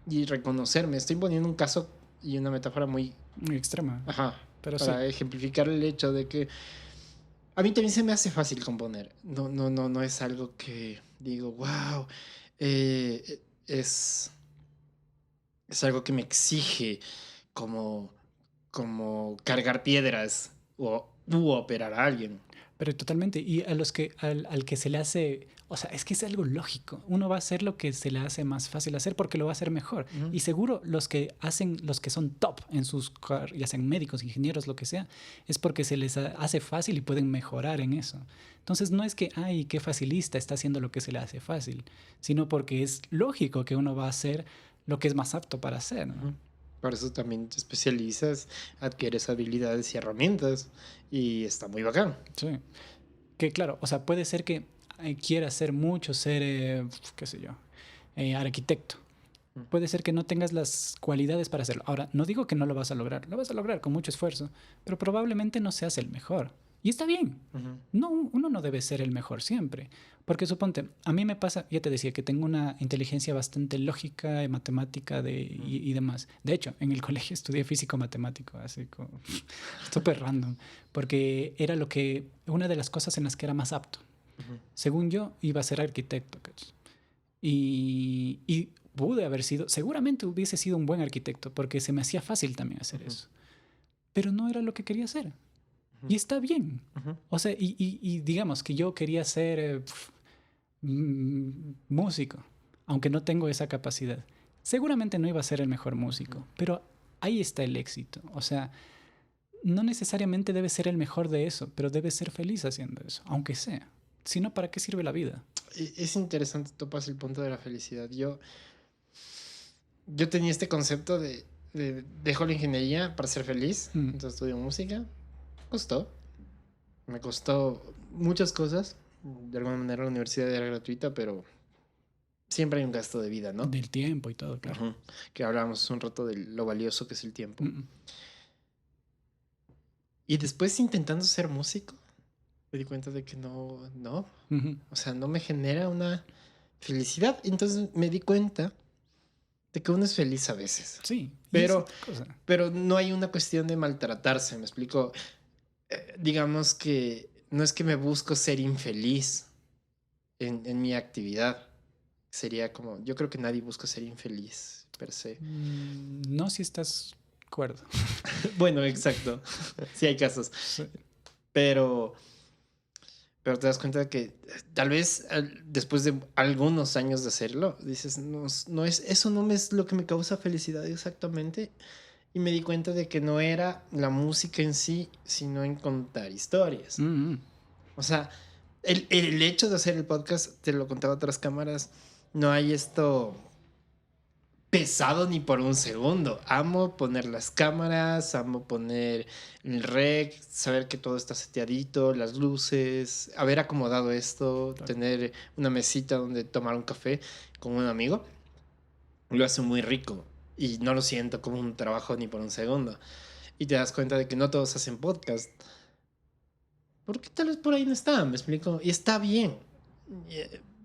S1: Y reconocerme, estoy poniendo un caso y una metáfora muy
S2: extrema.
S1: Ajá.
S2: Pero
S1: para ejemplificar el hecho de que a mí también se me hace fácil componer. No es algo que digo, wow, es algo que me exige como cargar piedras u operar a alguien.
S2: Pero totalmente. Y al que se le hace, o sea, es que es algo lógico. Uno va a hacer lo que se le hace más fácil hacer porque lo va a hacer mejor. Y seguro los que son top en sus, ya sean médicos, ingenieros, lo que sea, es porque se les hace fácil y pueden mejorar en eso. Entonces no es que, qué facilista está haciendo lo que se le hace fácil, sino porque es lógico que uno va a hacer lo que es más apto para hacer, ¿no?
S1: Por eso también te especializas, adquieres habilidades y herramientas y está muy bacán.
S2: Sí. Que claro, o sea, puede ser que quieras ser mucho, ser, qué sé yo, arquitecto. Puede ser que no tengas las cualidades para hacerlo. Ahora, no digo que no lo vas a lograr con mucho esfuerzo, pero probablemente no seas el mejor. Y está bien. Uno no debe ser el mejor siempre. Porque suponte, a mí me pasa, ya te decía, que tengo una inteligencia bastante lógica y matemática y demás. De hecho, en el colegio estudié físico-matemático, así como súper random. Porque era una de las cosas en las que era más apto. Según yo, iba a ser arquitecto, ¿cachai? Y pude haber sido, seguramente hubiese sido un buen arquitecto, porque se me hacía fácil también hacer eso. Pero no era lo que quería hacer. Y está bien. O sea, y digamos que yo quería ser músico, aunque no tengo esa capacidad. Seguramente no iba a ser el mejor músico, pero ahí está el éxito. O sea, no necesariamente debe ser el mejor de eso, pero debe ser feliz haciendo eso, aunque sea. Si no, ¿para qué sirve la vida?
S1: Es interesante, topas el punto de la felicidad. Yo tenía este concepto de dejo la ingeniería para ser feliz, entonces estudio música. Me costó muchas cosas. De alguna manera la universidad era gratuita, pero siempre hay un gasto de vida, ¿no?
S2: Del tiempo y todo, claro.
S1: Que hablábamos un rato de lo valioso que es el tiempo. Y después intentando ser músico, me di cuenta de que no. O sea, no me genera una felicidad. Entonces me di cuenta de que uno es feliz a veces.
S2: Sí.
S1: Pero no hay una cuestión de maltratarse, me explico. Digamos que no es que me busco ser infeliz en mi actividad. Sería como, yo creo que nadie busca ser infeliz per se.
S2: No, si estás de acuerdo.
S1: Bueno, exacto. Sí hay casos.
S2: Sí.
S1: Pero te das cuenta de que tal vez después de algunos años de hacerlo, dices, eso no es lo que me causa felicidad exactamente. Y me di cuenta de que no era la música en sí, sino en contar historias. O sea, el hecho de hacer el podcast, te lo contaba a otras cámaras, no hay esto pesado ni por un segundo. Amo poner las cámaras, amo poner el rec, saber que todo está seteadito, las luces, haber acomodado esto, tener una mesita donde tomar un café con un amigo. Lo hace muy rico y no lo siento como un trabajo ni por un segundo. Y te das cuenta de que no todos hacen podcast. Porque tal vez por ahí no está, me explico. Y está bien.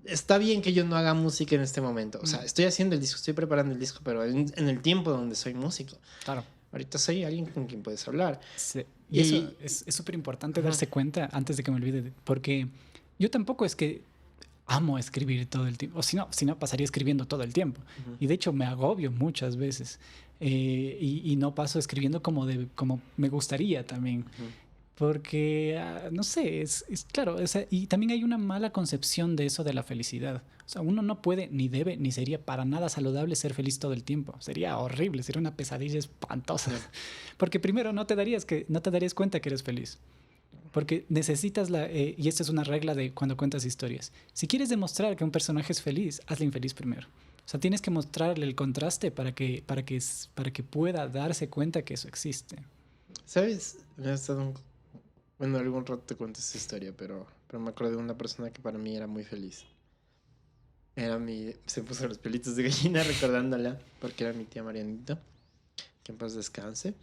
S1: Está bien que yo no haga música en este momento. O sea, estoy haciendo el disco, estoy preparando el disco, pero en el tiempo donde soy músico.
S2: Claro.
S1: Ahorita soy alguien con quien puedes hablar.
S2: Sí. Y eso es súper importante darse cuenta antes de que me olvide. Porque yo tampoco es que amo escribir todo el tiempo. O si no pasaría escribiendo todo el tiempo. Y de hecho me agobio muchas veces. Y no paso escribiendo como me gustaría también. Porque, no sé, es claro, y también hay una mala concepción de eso de la felicidad. O sea, uno no puede, ni debe, ni sería para nada saludable ser feliz todo el tiempo. Sería horrible, sería una pesadilla espantosa. Porque primero no te darías cuenta que eres feliz. Porque necesitas y esta es una regla de cuando cuentas historias. Si quieres demostrar que un personaje es feliz, hazle infeliz primero. O sea, tienes que mostrarle el contraste para que pueda darse cuenta que eso existe.
S1: ¿Sabes? Me ha estado bueno, algún rato te cuento esta historia, pero me acuerdo de una persona que para mí era muy feliz. Se puso los pelitos de gallina recordándola, porque era mi tía Marianita, que en paz descanse.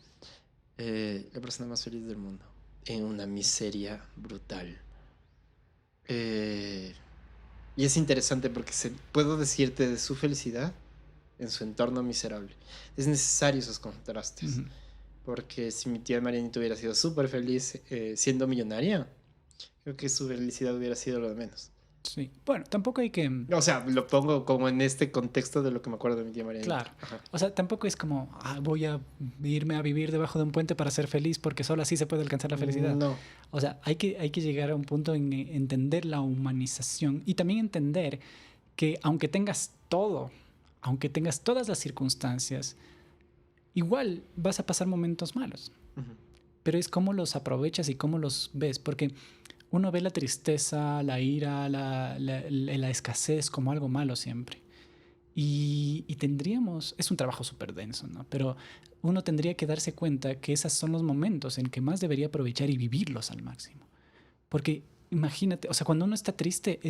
S1: La persona más feliz del mundo, en una miseria brutal. Y es interesante porque puedo decirte de su felicidad en su entorno miserable. Es necesario esos contrastes. Porque si mi tía Marianita hubiera sido súper feliz siendo millonaria, creo que su felicidad hubiera sido lo de menos.
S2: Sí. Bueno, tampoco hay que...
S1: O sea, lo pongo como en este contexto de lo que me acuerdo de mi tía Marianita.
S2: Claro. O sea, tampoco es como, voy a irme a vivir debajo de un puente para ser feliz porque solo así se puede alcanzar la felicidad.
S1: No.
S2: O sea, hay que llegar a un punto en entender la humanización y también entender que aunque tengas todo, aunque tengas todas las circunstancias, igual vas a pasar momentos malos. Pero es cómo los aprovechas y cómo los ves. Porque uno ve la tristeza, la ira, la escasez como algo malo siempre. Y es un trabajo súper denso, ¿no? Pero uno tendría que darse cuenta que esos son los momentos en que más debería aprovechar y vivirlos al máximo. Porque imagínate, o sea, cuando uno está triste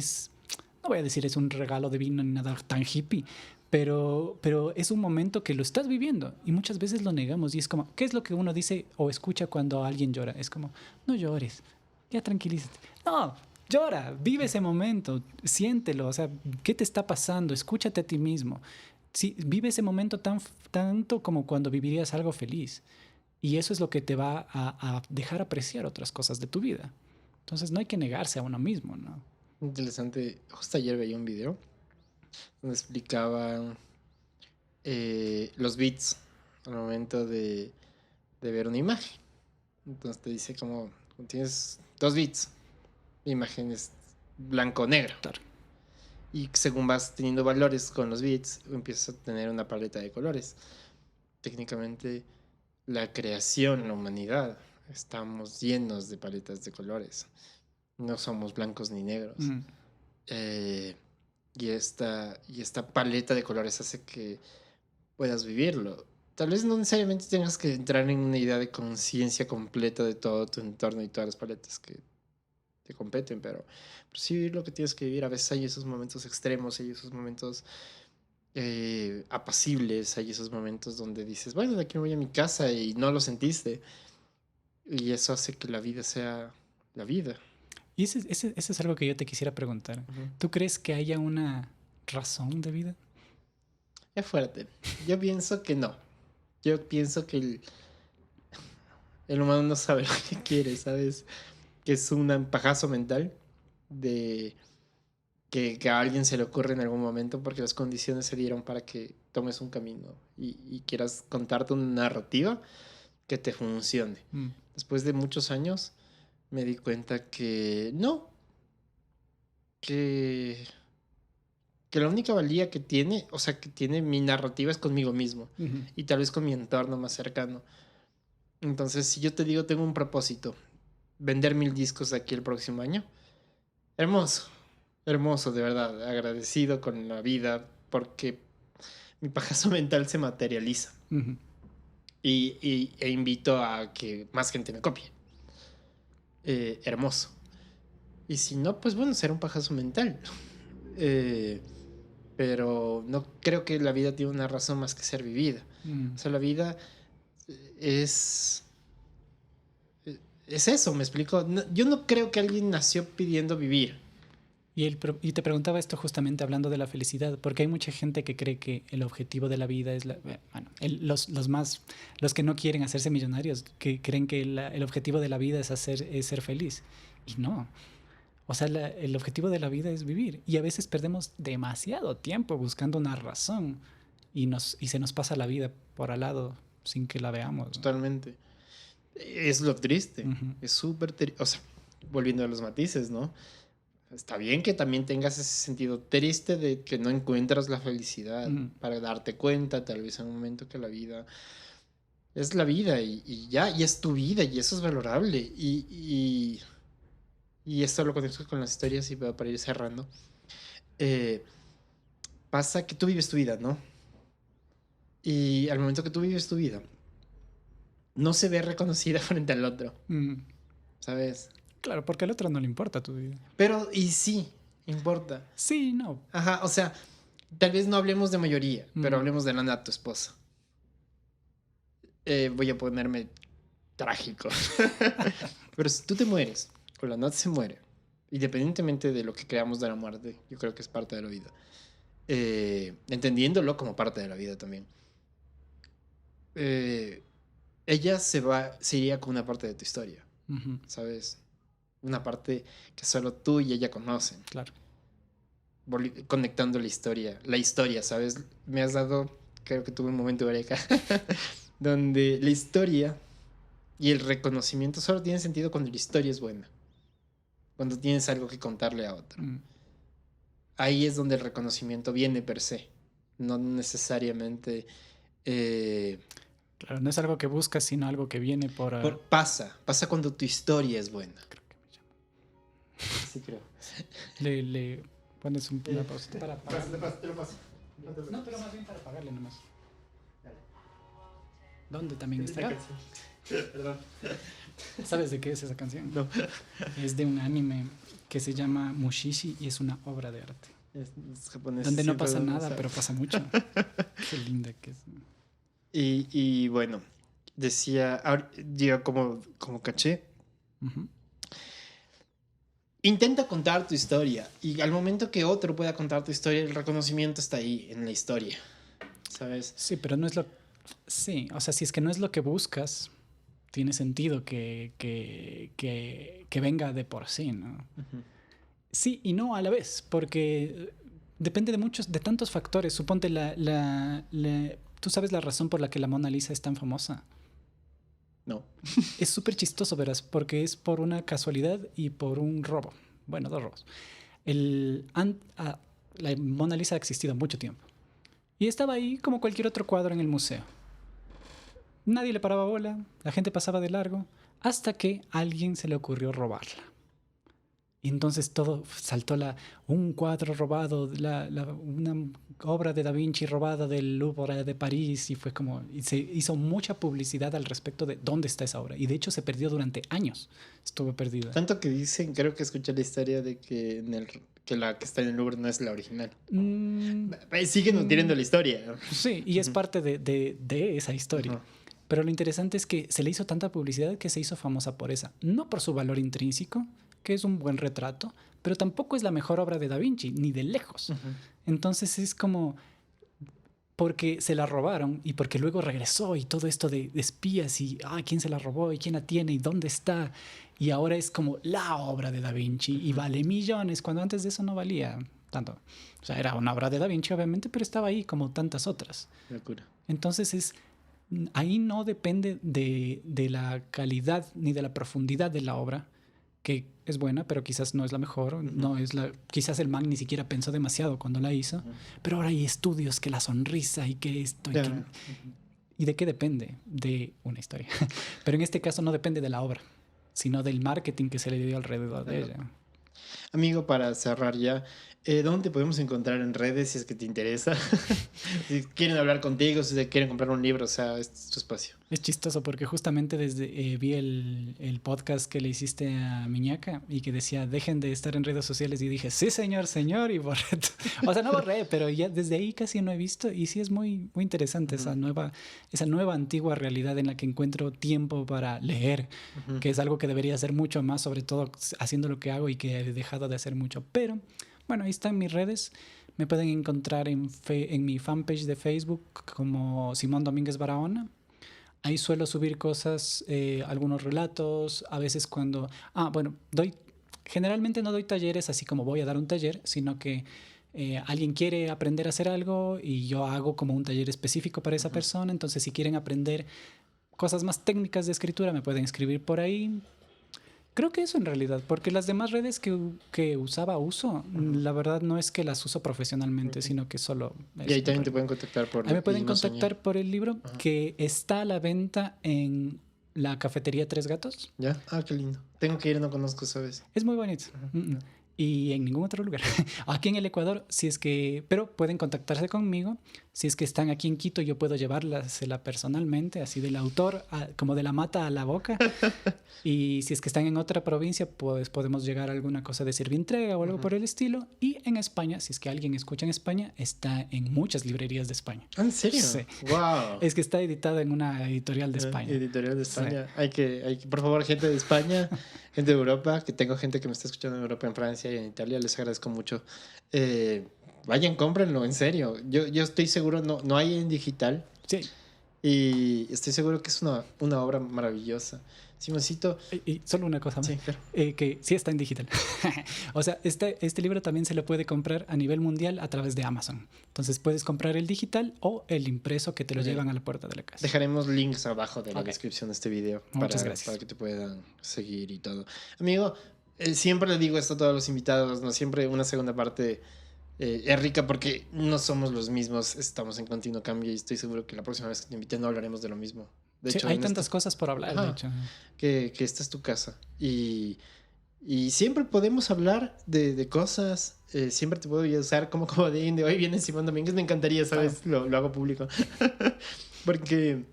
S2: no voy a decir es un regalo divino ni nada tan hippie, pero es un momento que lo estás viviendo y muchas veces lo negamos y es como, ¿qué es lo que uno dice o escucha cuando alguien llora? Es como, no llores, ya tranquilízate. No, llora, vive ese momento, siéntelo, o sea, ¿qué te está pasando? Escúchate a ti mismo. Sí, vive ese momento tanto como cuando vivirías algo feliz y eso es lo que te va a dejar apreciar otras cosas de tu vida. Entonces no hay que negarse a uno mismo, ¿no?
S1: Interesante. Justo ayer veía un video donde explicaban los bits al momento de ver una imagen. Entonces te dice como tienes 2 bits, la imagen es blanco-negro.
S2: Claro.
S1: Y según vas teniendo valores con los bits, empiezas a tener una paleta de colores. Técnicamente, la creación, la humanidad, estamos llenos de paletas de colores. No somos blancos ni negros. Eh, y esta paleta de colores hace que puedas vivirlo. Tal vez no necesariamente tengas que entrar en una idea de conciencia completa de todo tu entorno y todas las paletas que te competen, pero sí vivir lo que tienes que vivir. A veces hay esos momentos extremos, hay esos momentos apacibles, hay esos momentos donde dices, bueno, de aquí me voy a mi casa y no lo sentiste. Y eso hace que la vida sea la vida.
S2: Y ese es algo que yo te quisiera preguntar.
S1: Ujú.
S2: ¿Tú crees que haya una razón de vida?
S1: Es fuerte. Yo pienso que no. Yo pienso que el humano no sabe lo que quiere, ¿sabes? Que es un pajazo mental de que a alguien se le ocurre en algún momento porque las condiciones se dieron para que tomes un camino y quieras contarte una narrativa que te funcione. Después de muchos años me di cuenta que no, que, que la única valía que tiene, o sea, que tiene mi narrativa es conmigo mismo y tal vez con mi entorno más cercano. Entonces, si yo te digo, tengo un propósito, vender 1000 discos de aquí el próximo año, hermoso, hermoso, de verdad, agradecido con la vida porque mi pajazo mental se materializa e invito a que más gente me copie. Hermoso. Y si no, pues bueno, será un pajazo mental. Pero no creo que la vida tiene una razón más que ser vivida. O sea, la vida es eso, ¿me explico? No, yo no creo que alguien nació pidiendo vivir.
S2: Y te preguntaba esto justamente hablando de la felicidad, porque hay mucha gente que cree que el objetivo de la vida es los que no quieren hacerse millonarios, que creen que el objetivo de la vida es ser feliz. Y no. O sea, el objetivo de la vida es vivir. Y a veces perdemos demasiado tiempo buscando una razón y se nos pasa la vida por al lado sin que la veamos, ¿no?
S1: Totalmente. Es lo triste. Es súper triste. O sea, volviendo a los matices, ¿no? Está bien que también tengas ese sentido triste de que no encuentras la felicidad para darte cuenta, tal vez en un momento que la vida es la vida y ya, y es tu vida y eso es valorable. Y esto lo conecto con las historias y para ir cerrando. Pasa que tú vives tu vida, ¿no? Y al momento que tú vives tu vida, no se ve reconocida frente al otro, ¿sabes?
S2: Claro, porque al otro no le importa tu vida.
S1: Pero, y sí, importa.
S2: Sí, no.
S1: Ajá, o sea, tal vez no hablemos de mayoría, pero hablemos de Lana, tu esposa. Voy a ponerme trágico. Pero si tú te mueres, o la Nat se muere, independientemente de lo que creamos de la muerte, yo creo que es parte de la vida. Entendiéndolo como parte de la vida también. Ella se iría con una parte de tu historia, ¿sabes? Una parte que solo tú y ella conocen.
S2: Claro.
S1: Conectando la historia, ¿sabes? Me has dado, creo que tuve un momento eureka, donde la historia y el reconocimiento solo tienen sentido cuando la historia es buena, cuando tienes algo que contarle a otro. Ahí es donde el reconocimiento viene per se, no necesariamente...
S2: Claro, no es algo que buscas, sino algo que viene
S1: pasa cuando tu historia es buena.
S2: Creo que me llama.
S1: Sí, creo.
S2: Le pones una pausa para
S1: Te lo paso.
S2: No, pero más bien para pagarle nomás. ¿Dónde también estará?
S1: Perdón.
S2: ¿Sabes de qué es esa canción?
S1: No.
S2: Es de un anime que se llama Mushishi y es una obra de arte.
S1: Es japonés.
S2: Donde no pasa nada, pero pasa mucho. Qué linda que es.
S1: Y bueno, decía, yo como caché, intenta contar tu historia y al momento que otro pueda contar tu historia, el reconocimiento está ahí en la historia, ¿sabes?
S2: Sí, pero no es lo... Sí, o sea, si es que no es lo que buscas, tiene sentido que venga de por sí, ¿no? Sí y no a la vez, porque depende de tantos factores. Suponte ¿tú sabes la razón por la que la Mona Lisa es tan famosa?
S1: No.
S2: Es súper chistoso, verás, porque es por una casualidad y por un robo. Bueno, dos robos. La Mona Lisa ha existido mucho tiempo. Y estaba ahí como cualquier otro cuadro en el museo. Nadie le paraba bola, la gente pasaba de largo, hasta que a alguien se le ocurrió robarla. Y entonces todo saltó un cuadro robado, una obra de Da Vinci robada del Louvre de París, y se hizo mucha publicidad al respecto de dónde está esa obra. Y de hecho se perdió durante años, estuvo perdida.
S1: Tanto que dicen, creo que escuché la historia de que, que la que está en el Louvre no es la original. Siguen nutriendo la historia.
S2: Sí, y es parte de esa historia. Pero lo interesante es que se le hizo tanta publicidad que se hizo famosa por esa. No por su valor intrínseco, que es un buen retrato, pero tampoco es la mejor obra de Da Vinci, ni de lejos. Entonces es como porque se la robaron y porque luego regresó y todo esto de espías y quién se la robó y quién la tiene y dónde está. Y ahora es como la obra de Da Vinci y vale millones, cuando antes de eso no valía tanto. O sea, era una obra de Da Vinci, obviamente, pero estaba ahí como tantas otras.
S1: Locura.
S2: Entonces ahí no depende de la calidad ni de la profundidad de la obra, que es buena, pero quizás no es la mejor. No es quizás el man ni siquiera pensó demasiado cuando la hizo. Pero ahora hay estudios que la sonrisa y que esto ¿y de qué depende? De una historia. Pero en este caso no depende de la obra, sino del marketing que se le dio alrededor de ella.
S1: Amigo, para cerrar ya, ¿dónde te podemos encontrar en redes si es que te interesa? Si quieren hablar contigo, si quieren comprar un libro, o sea, este es tu espacio.
S2: Es chistoso porque justamente vi el podcast que le hiciste a Miñaca y que decía, dejen de estar en redes sociales, y dije, sí, señor, y borré. O sea, no borré, pero ya desde ahí casi no he visto, y sí es muy, muy interesante esa nueva antigua realidad en la que encuentro tiempo para leer, que es algo que debería hacer mucho más, sobre todo haciendo lo que hago y que he dejado de hacer mucho. Pero bueno, ahí están mis redes. Me pueden encontrar en mi fanpage de Facebook como Simón Domínguez Barahona. Ahí suelo subir cosas, algunos relatos, a veces cuando... generalmente no doy talleres así como voy a dar un taller, sino que alguien quiere aprender a hacer algo y yo hago como un taller específico para esa persona. Entonces, si quieren aprender cosas más técnicas de escritura, me pueden escribir por ahí. Creo que eso en realidad, porque las demás redes que uso, la verdad no es que las uso profesionalmente, sino que solo...
S1: Y ahí también te pueden contactar por...
S2: Ahí me pueden contactar por el libro que está a la venta en la cafetería Tres Gatos.
S1: ¿Ya? Qué lindo. Tengo que ir, no conozco, ¿sabes?
S2: Es muy bonito. Y en ningún otro lugar. Aquí en el Ecuador, pero pueden contactarse conmigo. Si es que están aquí en Quito, yo puedo llevársela personalmente, así del autor, como de la mata a la boca. Y si es que están en otra provincia, pues podemos llegar a alguna cosa de servientrega o algo por el estilo. Y en España, si es que alguien escucha en España, está en muchas librerías de España.
S1: ¿En serio?
S2: Sí.
S1: ¡Wow!
S2: Es que está editado en una editorial de España.
S1: Editorial de España.
S2: Sí.
S1: Hay que, por favor, gente de España, gente de Europa, que tengo gente que me está escuchando en Europa, en Francia y en Italia, les agradezco mucho. Vayan, cómprenlo, en serio. Yo estoy seguro, no hay en digital.
S2: Sí.
S1: Y estoy seguro que es una obra maravillosa. Simoncito.
S2: Y solo una cosa más.
S1: Sí, claro.
S2: Que sí está en digital. O sea, este libro también se lo puede comprar a nivel mundial a través de Amazon. Entonces puedes comprar el digital o el impreso que te lo llevan a la puerta de la casa.
S1: Dejaremos links abajo de la descripción de este video.
S2: Muchas gracias.
S1: Para que te puedan seguir y todo. Amigo, siempre le digo esto a todos los invitados, ¿no? Siempre una segunda parte es rica porque no somos los mismos, estamos en continuo cambio y estoy seguro que la próxima vez que te invite no hablaremos de lo mismo. De hecho,
S2: hay tantas cosas por hablar, de hecho.
S1: Que esta es tu casa. Y siempre podemos hablar de cosas. Siempre te puedo usar como comodín de hoy viene Simón Domínguez. Me encantaría, ¿sabes? Claro. Lo hago público. Porque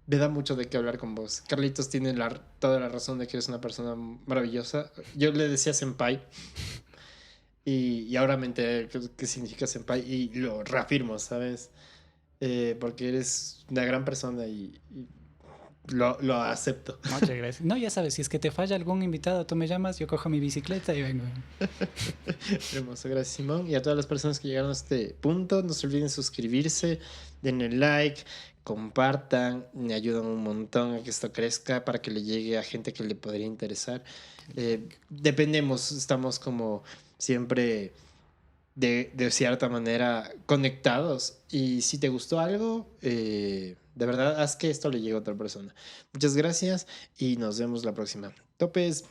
S1: me da mucho de qué hablar con vos. Carlitos tiene toda la razón de que eres una persona maravillosa. Yo le decía senpai. Y ahora me enteré qué significa senpai. Y lo reafirmo, ¿sabes? Porque eres una gran persona y lo acepto.
S2: Muchas gracias. No, ya sabes, si es que te falla algún invitado, tú me llamas, yo cojo mi bicicleta y vengo.
S1: Hermoso, gracias Simón. Y a todas las personas que llegaron a este punto, no se olviden suscribirse, denle like, compartan, me ayudan un montón a que esto crezca para que le llegue a gente que le podría interesar. Dependemos, estamos como siempre de cierta manera conectados. Y si te gustó algo, de verdad, haz que esto le llegue a otra persona. Muchas gracias y nos vemos la próxima. Topes.